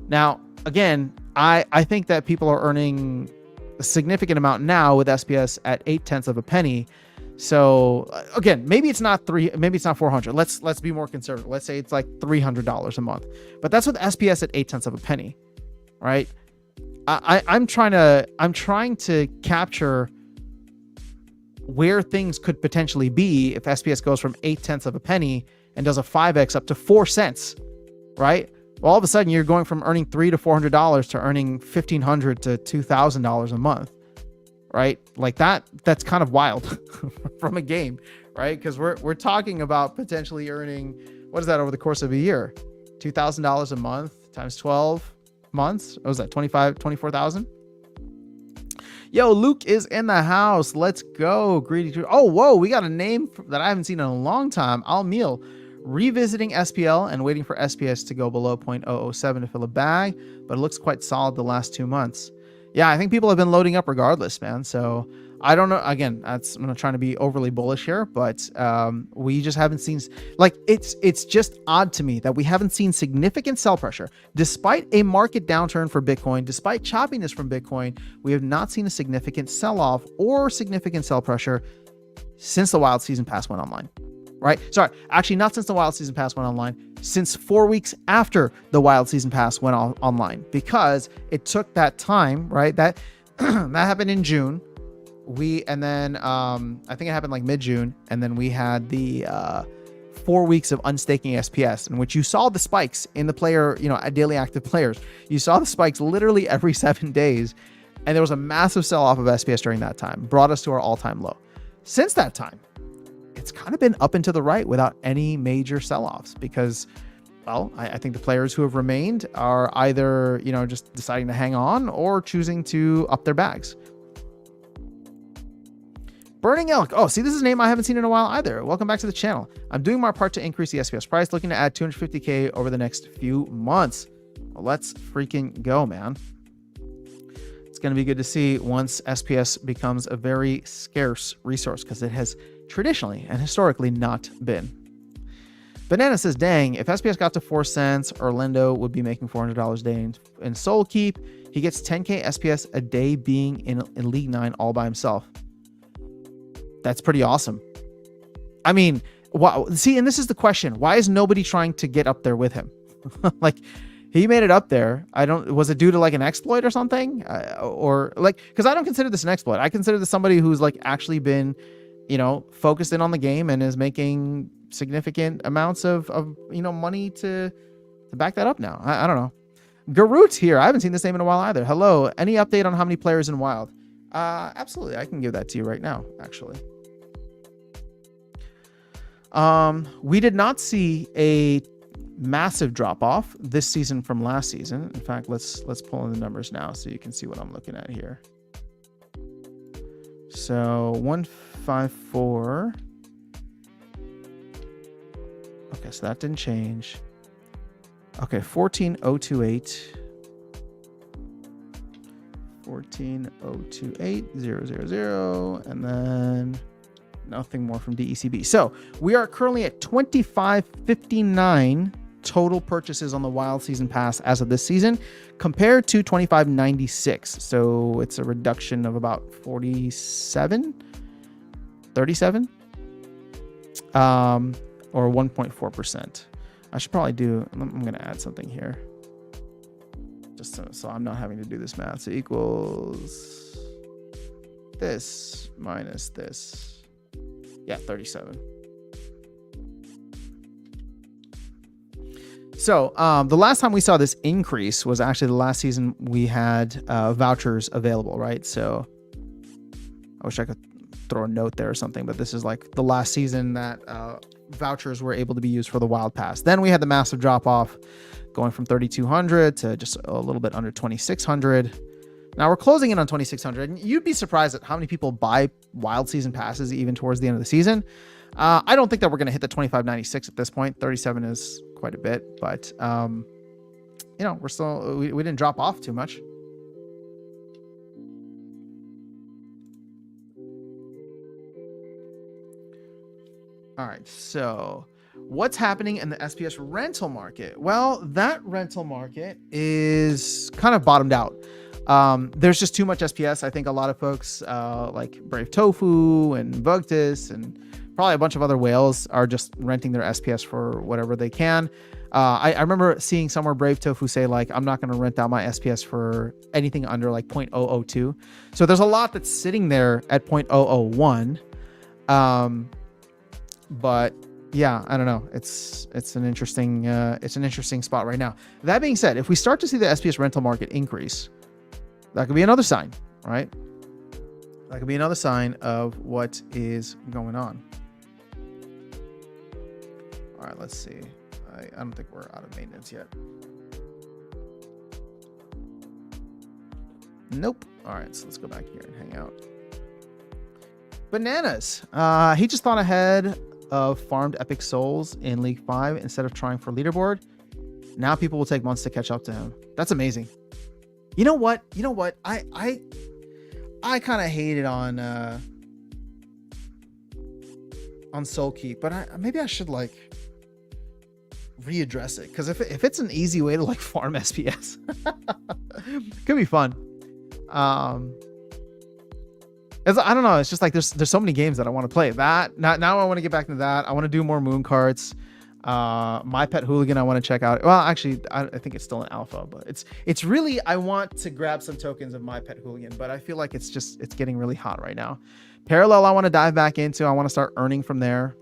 Now, again, I think that people are earning a significant amount now with SPS at 0.8 of a penny. So again, maybe it's not 400. Let's be more conservative. Let's say it's like $300 a month, but that's with SPS at 0.8 of a penny, right? I'm trying to capture where things could potentially be if SPS goes from 0.8 of a penny and does a 5x up to 4 cents, right? Well, all of a sudden you're going from earning $300 to $400 to earning $1,500 to $2,000 a month, right? Like that's kind of wild from a game, right? Because we're talking about potentially earning, what is that over the course of a year? $2,000 a month times 12 months. What was that? 24,000? Yo, Luke is in the house. Let's go. Greedy. Oh, whoa. We got a name that I haven't seen in a long time. Almeal. Revisiting SPL and waiting for SPS to go below 0.007 to fill a bag, but it looks quite solid the last 2 months. Yeah, I think people have been loading up regardless, man. So I don't know. Again, I'm not trying to be overly bullish here, but we just haven't seen, like, it's just odd to me that we haven't seen significant sell pressure. Despite a market downturn for Bitcoin, despite choppiness from Bitcoin, we have not seen a significant sell-off or significant sell pressure since the Wild Season Pass went online. Right? Sorry, actually not since the Wild Season Pass went online, since 4 weeks after the Wild Season Pass went online, because it took that time, right? That that happened in June. And then I think it happened like mid-June, and then we had the 4 weeks of unstaking SPS, in which you saw the spikes in the player, daily active players. You saw the spikes literally every 7 days, and there was a massive sell-off of SPS during that time, brought us to our all-time low. Since that time, it's kind of been up and to the right without any major sell-offs because, well, I think the players who have remained are either, just deciding to hang on or choosing to up their bags. Burning Elk. Oh, see, this is a name I haven't seen in a while either. Welcome back to the channel. I'm doing my part to increase the SPS price, looking to add 250K over the next few months. Well, let's freaking go, man. It's going to be good to see once SPS becomes a very scarce resource, because it has traditionally and historically not been. Banana says, dang, if SPS got to 4 cents, Orlando would be making $400 a day in Soul Keep. He gets 10K SPS a day being in League 9 all by himself. That's pretty awesome. I mean, wow. See, and this is the question. Why is nobody trying to get up there with him? Like, he made it up there. Was it due to like an exploit or something? Or like, because I don't consider this an exploit. I consider this somebody who's like actually been, focused in on the game and is making significant amounts of money to back that up now. I don't know. Garut's here. I haven't seen this name in a while either. Hello. Any update on how many players in Wild? Absolutely. I can give that to you right now, actually. We did not see a massive drop off this season from last season. In fact, let's pull in the numbers now so you can see what I'm looking at here. So 154. Okay, so that didn't change. Okay, 14028. 14028,000, and then nothing more from DECB. So we are currently at 2559 total purchases on the Wild Season Pass as of this season, compared to 2596. So it's a reduction of about 37, or 1.4%. I should probably do, I'm going to add something here, just so I'm not having to do this math. So equals this minus this. Yeah, 37. So the last time we saw this increase was actually the last season we had vouchers available, right? So I wish I could throw a note there or something, but this is like the last season that vouchers were able to be used for the Wild Pass. Then we had the massive drop off, going from 3,200 to just a little bit under 2,600. Now we're closing in on 2,600, and you'd be surprised at how many people buy Wild Season Passes even towards the end of the season. I don't think that we're going to hit the 2,596 at this point. 37 is quite a bit, but you know, we're still, we didn't drop off too much. All right, so what's happening in the SPS rental market? Well, that rental market is kind of bottomed out. There's just too much SPS. I think a lot of folks like Brave Tofu and Vugtis and probably a bunch of other whales are just renting their SPS for whatever they can. I remember seeing somewhere Brave Tofu say, like, I'm not going to rent out my SPS for anything under like 0.002. So there's a lot that's sitting there at 0.001. But yeah, I don't know. It's an interesting spot right now. That being said, if we start to see the SPS rental market increase, that could be another sign, right? That could be another sign of what is going on. All right, let's see. I don't think we're out of maintenance yet. Nope. All right, so let's go back here and hang out. Bananas. He just thought ahead of farmed epic souls in League 5 instead of trying for leaderboard. Now people will take months to catch up to him. That's amazing. You know what? I kind of hated on Soul Keep, but maybe I should like readdress it, because if it's an easy way to like farm SPS, it could be fun. I don't know. It's just like there's so many games that I want to play. That now I want to get back into that. I want to do more moon carts. My Pet Hooligan I want to check out. Well, actually, I think it's still in alpha, but it's really, I want to grab some tokens of My Pet Hooligan, but I feel like it's getting really hot right now. Parallel I want to dive back into. I want to start earning from there.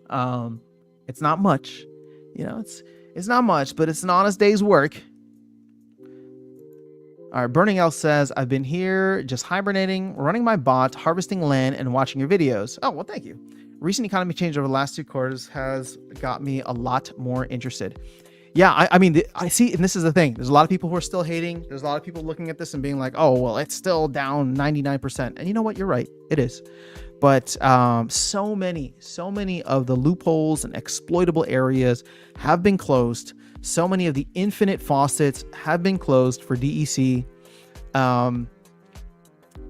It's not much, you know. It's not much, but it's an honest day's work. All right, Burning Elf says, I've been here just hibernating, running my bot, harvesting land, and watching your videos. Oh, well, thank you. Recent economy change over the last 2 quarters has got me a lot more interested. Yeah, I mean, I see, and this is the thing. There's a lot of people who are still hating. There's a lot of people looking at this and being like, oh, well, it's still down 99%. And you know what? You're right. It is. But so many of the loopholes and exploitable areas have been closed. So many of the infinite faucets have been closed for DEC. And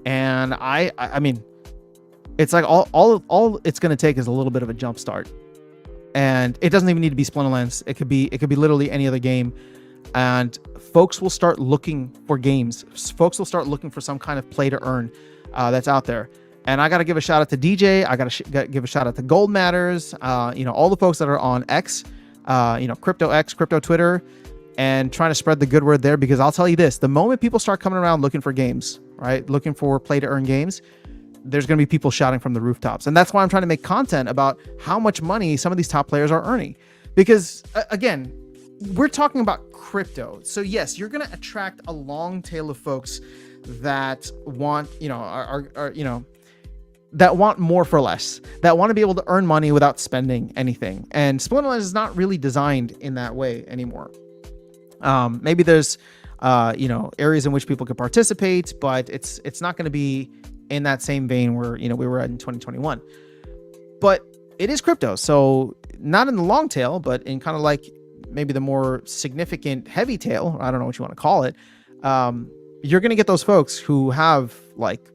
I mean, it's like all it's going to take is a little bit of a jump start. And it doesn't even need to be Splinterlands. It could be literally any other game. And folks will start looking for games. Folks will start looking for some kind of play to earn that's out there. And I got to give a shout out to DJ. I got to give a shout out to Gold Matters. You know, all the folks that are on X, you know, Crypto X, Crypto Twitter, and trying to spread the good word there. Because I'll tell you this, the moment people start coming around looking for games, right? Looking for play to earn games, there's going to be people shouting from the rooftops. And that's why I'm trying to make content about how much money some of these top players are earning. Because again, we're talking about crypto. So yes, you're going to attract a long tail of folks that want, you know, are you know, that want more for less, that want to be able to earn money without spending anything. And Splinterlands is not really designed in that way anymore. Maybe there's areas in which people could participate, but it's not going to be in that same vein where, we were at in 2021. But it is crypto. So not in the long tail, but in kind of like maybe the more significant heavy tail, I don't know what you want to call it. You're going to get those folks who have like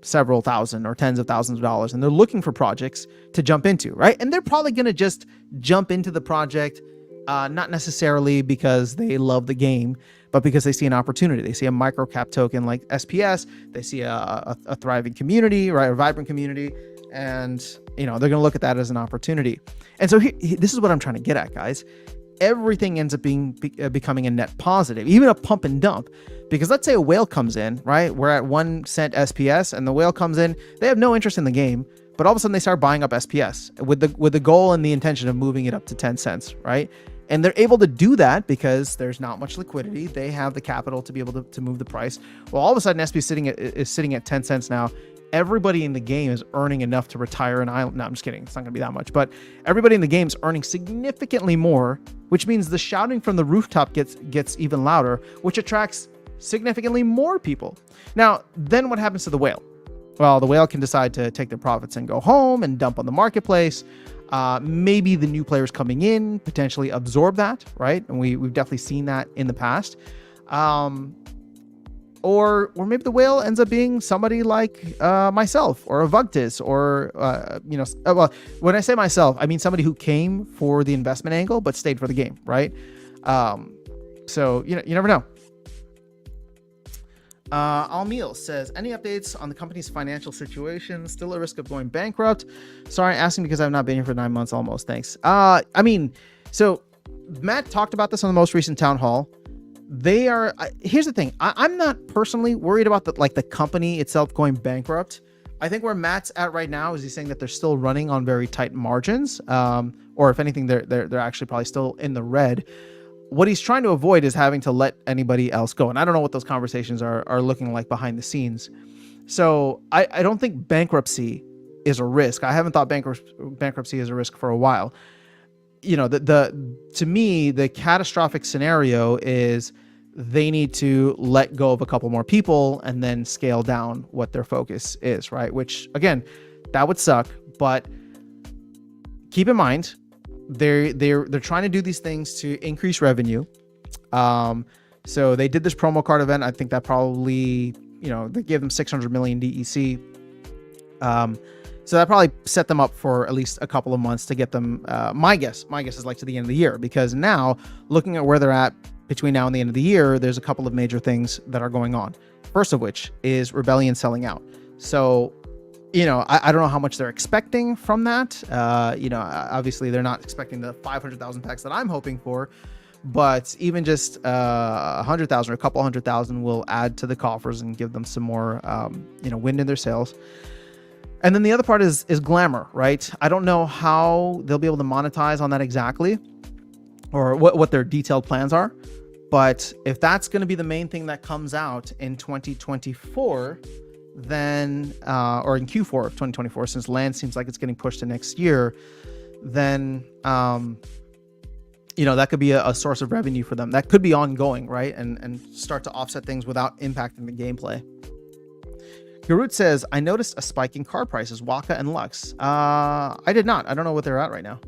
several thousand or tens of thousands of dollars, and they're looking for projects to jump into, right? And they're probably going to just jump into the project, not necessarily because they love the game, but because they see an opportunity. They see a micro cap token like SPS. They see a thriving community, right? A vibrant community. And, they're going to look at that as an opportunity. And so this is what I'm trying to get at, guys. Everything ends up becoming a net positive, even a pump and dump. Because let's say a whale comes in, right? We're at 1 cent SPS, and the whale comes in. They have no interest in the game, but all of a sudden they start buying up SPS with the goal and the intention of moving it up to 10 cents, right? And they're able to do that because there's not much liquidity. They have the capital to be able to move the price. Well, all of a sudden SP is sitting at 10 cents now. Everybody in the game is earning enough to retire an island. No, I'm just kidding. It's not going to be that much, but everybody in the game is earning significantly more, which means the shouting from the rooftop gets even louder, which attracts significantly more people. Now, then what happens to the whale? Well, the whale can decide to take their profits and go home and dump on the marketplace. Maybe the new players coming in potentially absorb that, right? And we've definitely seen that in the past. Or maybe the whale ends up being somebody like myself or a Vugtis or, well, when I say myself, I mean somebody who came for the investment angle but stayed for the game, right? So, you never know. Almeal says, any updates on the company's financial situation? Still at risk of going bankrupt? Sorry, asking because I've not been here for 9 months almost. Thanks. So Matt talked about this on the most recent town hall. They are, here's the thing. I'm not personally worried about the company itself going bankrupt. I think where Matt's at right now is he's saying that they're still running on very tight margins. Or if anything, they're actually probably still in the red. What he's trying to avoid is having to let anybody else go. And I don't know what those conversations are looking like behind the scenes. So I don't think bankruptcy is a risk. I haven't thought bankruptcy is a risk for a while. To me, the catastrophic scenario is they need to let go of a couple more people and then scale down what their focus is, right? Which, again, that would suck. But keep in mind, they're trying to do these things to increase revenue. So they did this promo card event. I think that probably, they gave them 600 million DEC. So that probably set them up for at least a couple of months to get them. My guess is like to the end of the year, because now looking at where they're at between now and the end of the year, there's a couple of major things that are going on. First of which is Rebellion selling out. So, I don't know how much they're expecting from that. Obviously they're not expecting the 500,000 packs that I'm hoping for, but even just 100,000 or a couple 100,000 will add to the coffers and give them some more, wind in their sails. And then the other part is glamour, right? I don't know how they'll be able to monetize on that exactly, or what their detailed plans are. But if that's going to be the main thing that comes out in 2024, then, or in Q4 of 2024, since land seems like it's getting pushed to next year, then, that could be a source of revenue for them. That could be ongoing, right? And start to offset things without impacting the gameplay. Garut says, I noticed a spike in car prices, Waka and Lux. I did not. I don't know what they're at right now.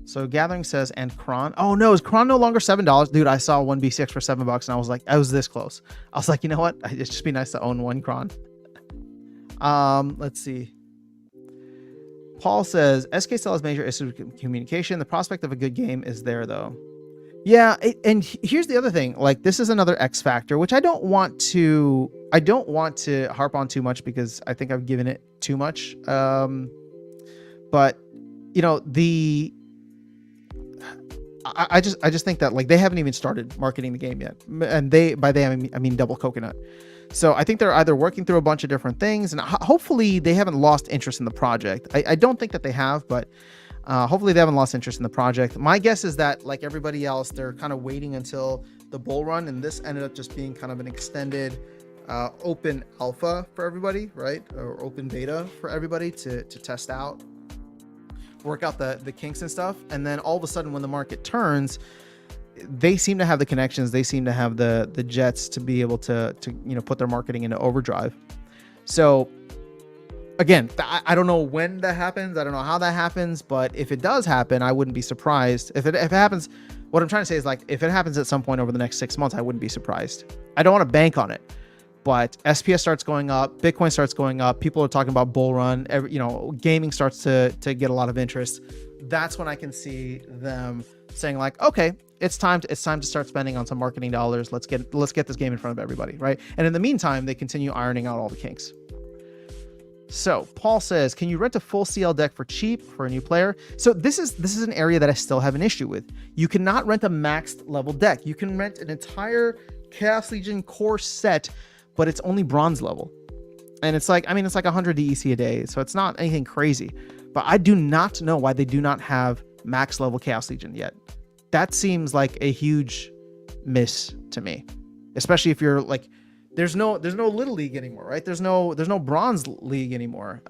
So Gathering says, and Kron. Oh no, is Kron no longer $7? Dude, I saw one B6 for $7 and I was like, I was this close. I was like, you know what? It'd just be nice to own one Kron. Let's see. Paul says, SK still has major issues with communication. The prospect of a good game is there though. Yeah, and here's the other thing. Like, this is another X factor, which I don't want to harp on too much because I think I've given it too much. But I just think that like they haven't even started marketing the game yet, and by they I mean Double Coconut. So I think they're either working through a bunch of different things, and hopefully they haven't lost interest in the project. I don't think that they have, but hopefully they haven't lost interest in the project. My guess is that, like everybody else, they're kind of waiting until the bull run, and this ended up just being kind of an extended open alpha for everybody, right? Or open beta for everybody to test out, work out the kinks and stuff. And then all of a sudden when the market turns, they seem to have the connections. They seem to have the jets to be able to put their marketing into overdrive. So again, I don't know when that happens. I don't know how that happens, but if it does happen, I wouldn't be surprised. If it happens, what I'm trying to say is, like, if it happens at some point over the next 6 months, I wouldn't be surprised. I don't want to bank on it, but SPS starts going up, Bitcoin starts going up. People are talking about bull run. Gaming starts to get a lot of interest. That's when I can see them saying, like, okay, it's time to start spending on some marketing dollars. Let's get this game in front of everybody, right? And in the meantime, they continue ironing out all the kinks. So Paul says, can you rent a full CL deck for cheap for a new player? So this is an area that I still have an issue with. You cannot rent a maxed level deck. You can rent an entire Chaos Legion core set, but it's only bronze level. And it's like 100 DEC a day. So it's not anything crazy, but I do not know why they do not have max level Chaos Legion yet. That seems like a huge miss to me, especially if you're like, there's no little league anymore, right? There's no bronze league anymore,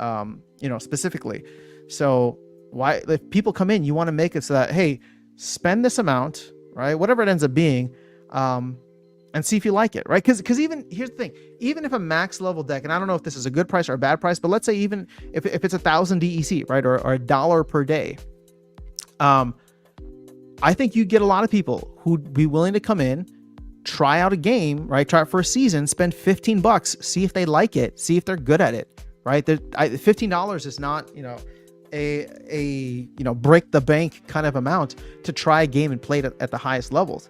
specifically. So why, if people come in, you want to make it so that, hey, spend this amount, right? Whatever it ends up being, and see if you like it, right? Because even, here's the thing, even if a max level deck, and I don't know if this is a good price or a bad price, but let's say even if it's 1,000 DEC, right? Or $1 per day, I think you get a lot of people who'd be willing to come in, try out a game, right? Try it for a season, spend $15, see if they like it, see if they're good at it, right? $15 is not, a break the bank kind of amount to try a game and play it at the highest levels.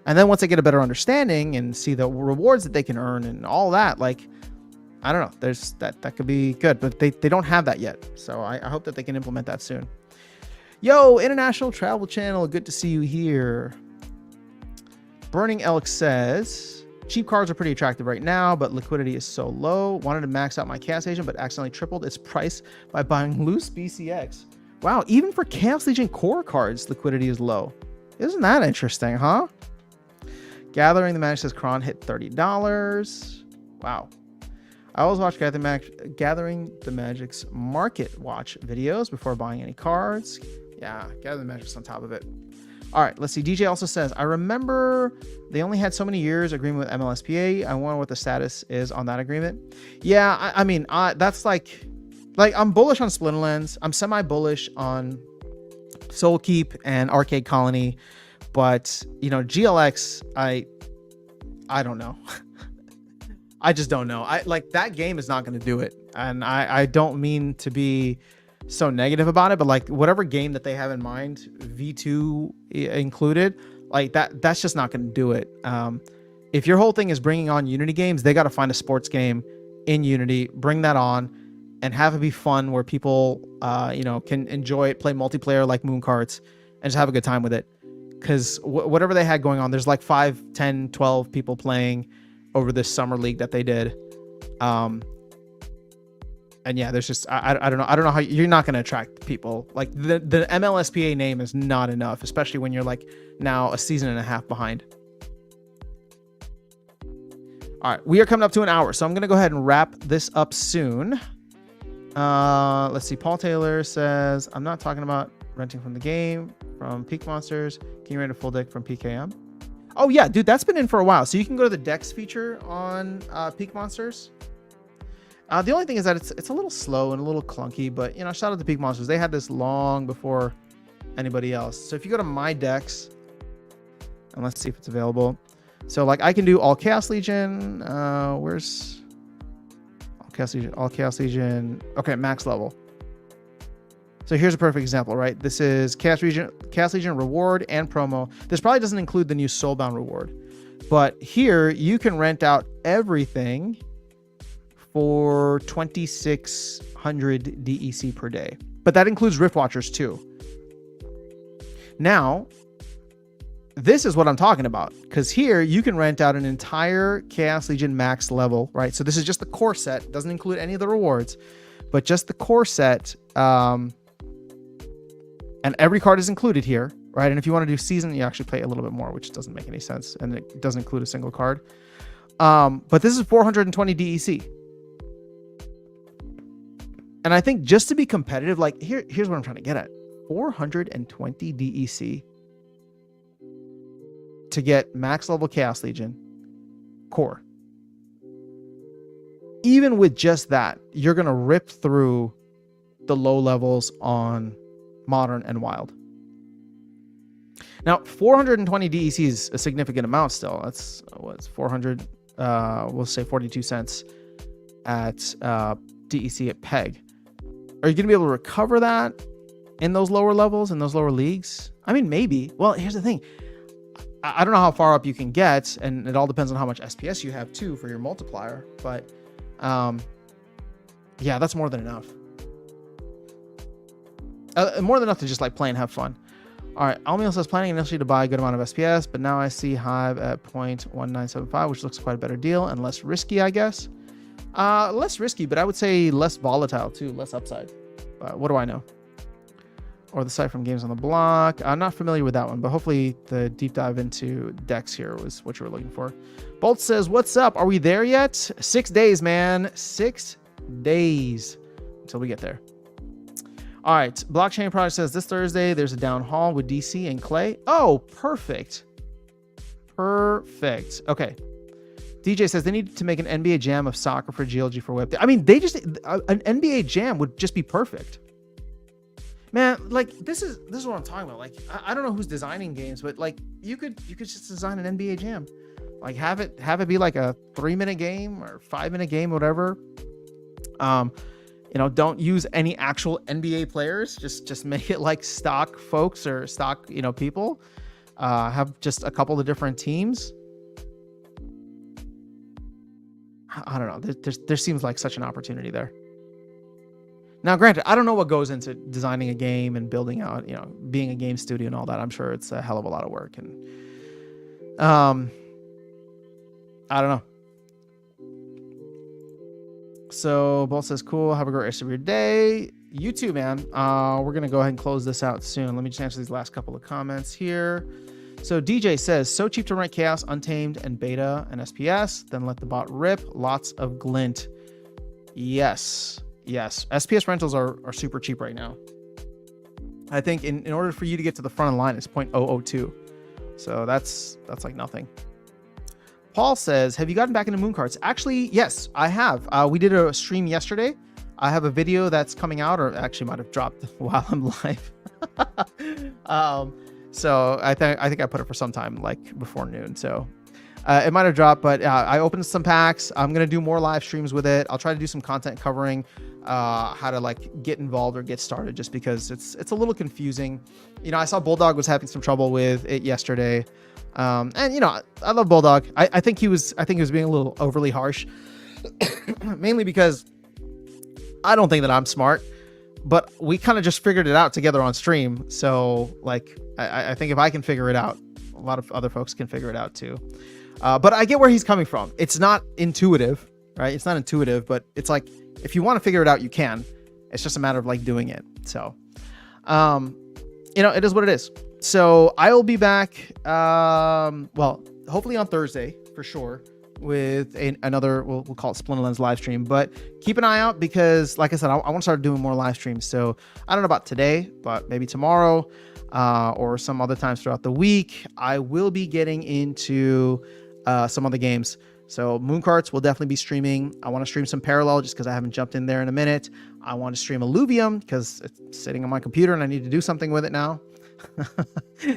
And then once they get a better understanding and see the rewards that they can earn and all that, like, I don't know, there's that could be good, but they don't have that yet. So I hope that they can implement that soon. Yo, International Travel Channel, good to see you here. Burning Elk says, cheap cards are pretty attractive right now, but liquidity is so low. Wanted to max out my Chaos Legion, but accidentally tripled its price by buying loose BCX. Wow, even for Chaos Legion core cards, liquidity is low. Isn't that interesting, huh? Gathering the Magic says Kron hit $30. Wow. I always watch Gathering the Magic's Market Watch videos before buying any cards. Yeah, Gathering the Magic's on top of it. All right, let's see. DJ also says, I remember they only had so many years agreement with MLSPA. I wonder what the status is on that agreement. Yeah, I mean, that's like I'm bullish on Splinterlands. I'm semi-bullish on Soulkeep and Arcade Colony, but GLX, I don't know. I just don't know. That game is not going to do it, and I don't mean to be so negative about it, but like whatever game that they have in mind, V2 included, like that's just not going to do it. If your whole thing is bringing on Unity games, they got to find a sports game in Unity, bring that on, and have it be fun where people can enjoy it, play multiplayer like Moon Carts, and just have a good time with it. Because whatever they had going on, there's like 5, 10, 12 people playing over this summer league that they did. And yeah, there's just, I don't know how you're not going to attract people. Like the MLSPA name is not enough, especially when you're like now a season and a half behind. All right, we are coming up to an hour, so I'm going to go ahead and wrap this up soon. Let's see. Paul Taylor says, I'm not talking about renting from the game, from Peak Monsters. Can you rent a full deck from PKM? Oh yeah, dude, that's been in for a while. So you can go to the decks feature on Peak Monsters. The only thing is that it's a little slow and a little clunky, but shout out to Peak Monsters. They had this long before anybody else. So if you go to my decks, and let's see if it's available. So like I can do all Chaos Legion. Where's all Chaos Legion? All Chaos Legion. Okay, max level. So here's a perfect example, right? This is Chaos Legion reward and promo. This probably doesn't include the new Soulbound reward, but here you can rent out everything for 2,600 DEC per day. But that includes Rift Watchers too. Now, this is what I'm talking about, because here you can rent out an entire Chaos Legion max level, right? So this is just the core set, doesn't include any of the rewards, but just the core set. And every card is included here, right? And if you want to do season, you actually pay a little bit more, which doesn't make any sense. And it doesn't include a single card. But this is 420 DEC. And I think just to be competitive, like here's what I'm trying to get at. 420 DEC. to get max level Chaos Legion core. Even with just that, you're going to rip through the low levels on Modern and Wild. Now, 420 DEC is a significant amount still. That's what's 400, we'll say 42 cents at DEC at PEG. Are you going to be able to recover that in those lower levels, in those lower leagues? I mean, maybe. Well, here's the thing. I don't know how far up you can get, and it all depends on how much SPS you have too for your multiplier. But yeah, that's more than enough. More than enough to just like play and have fun. All right, Almiel says planning initially to buy a good amount of SPS, but now I see Hive at 0.1975, which looks quite a better deal and less risky, I guess. Less risky, but I would say less volatile too, less upside. But what do I know? Or the site from Games on the Block. I'm not familiar with that one, but hopefully the deep dive into decks here was what you were looking for. Bolt says, what's up? Are we there yet? 6 days, man. 6 days until we get there. All right. Blockchain Project says this Thursday there's a down hall with DC and Clay. Oh, perfect. Perfect. Okay. DJ says they need to make an NBA Jam of soccer for GLG for Web. I mean, they just an NBA Jam would just be perfect. Man, like this is what I'm talking about. Like I don't know who's designing games, but like you could just design an NBA Jam. Like have it be like a 3-minute game or 5-minute game, whatever. You know, don't use any actual NBA players. Just make it like stock folks or stock, you know, people. Have just a couple of different teams. I don't know. There seems like such an opportunity there. Now, granted, I don't know what goes into designing a game and building out, you know, being a game studio and all that. I'm sure it's a hell of a lot of work. And I don't know. So Bolt says, cool. Have a great rest of your day. You too, man. We're going to go ahead and close this out soon. Let me just answer these last couple of comments here. So DJ says, so cheap to rent Chaos, Untamed, and Beta, and SPS. Then let the bot rip. Lots of glint. Yes. Yes. SPS rentals are super cheap right now. I think in order for you to get to the front of the line, it's 0.002. So that's like nothing. Paul says, have you gotten back into moon carts? Actually, yes, I have. We did a stream yesterday. I have a video that's coming out, or actually might have dropped while I'm live. So I think I put it for some time, like before noon. So it might have dropped, but I opened some packs. I'm going to do more live streams with it. I'll try to do some content covering how to like get involved or get started, just because it's a little confusing. You know, I saw Bulldog was having some trouble with it yesterday. And you know, I love Bulldog. I think he was being a little overly harsh, mainly because I don't think that I'm smart, but we kind of just figured it out together on stream. So like, I think if I can figure it out, a lot of other folks can figure it out too. But I get where he's coming from. It's not intuitive, right? It's not intuitive, but it's like, if you want to figure it out, you can. It's just a matter of like doing it. So, you know, it is what it is. So I will be back, well, hopefully on Thursday for sure with another, we'll call it Splinter Lens live stream, but keep an eye out because like I said, I want to start doing more live streams. So I don't know about today, but maybe tomorrow, or some other times throughout the week, I will be getting into, some other games. So Mooncarts will definitely be streaming. I want to stream some Parallel just because I haven't jumped in there in a minute. I want to stream Alluvium because it's sitting on my computer and I need to do something with it now.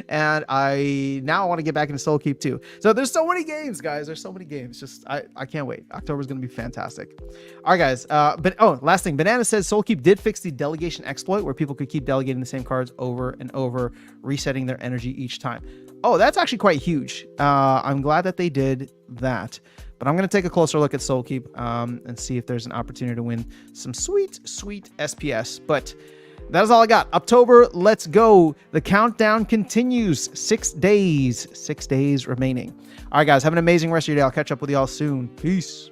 And I want to get back into Soul Keep too. So there's so many games, guys. There's so many games. Just I can't wait. October is going to be fantastic. All right, guys. But last thing, Banana says Soul Keep did fix the delegation exploit where people could keep delegating the same cards over and over, resetting their energy each time. Oh, that's actually quite huge. I'm glad that they did that. But I'm going to take a closer look at Soul Keep and see if there's an opportunity to win some sweet, sweet SPS. But that is all I got. Uptober, let's go. The countdown continues. 6 days. 6 days remaining. All right, guys. Have an amazing rest of your day. I'll catch up with y'all soon. Peace.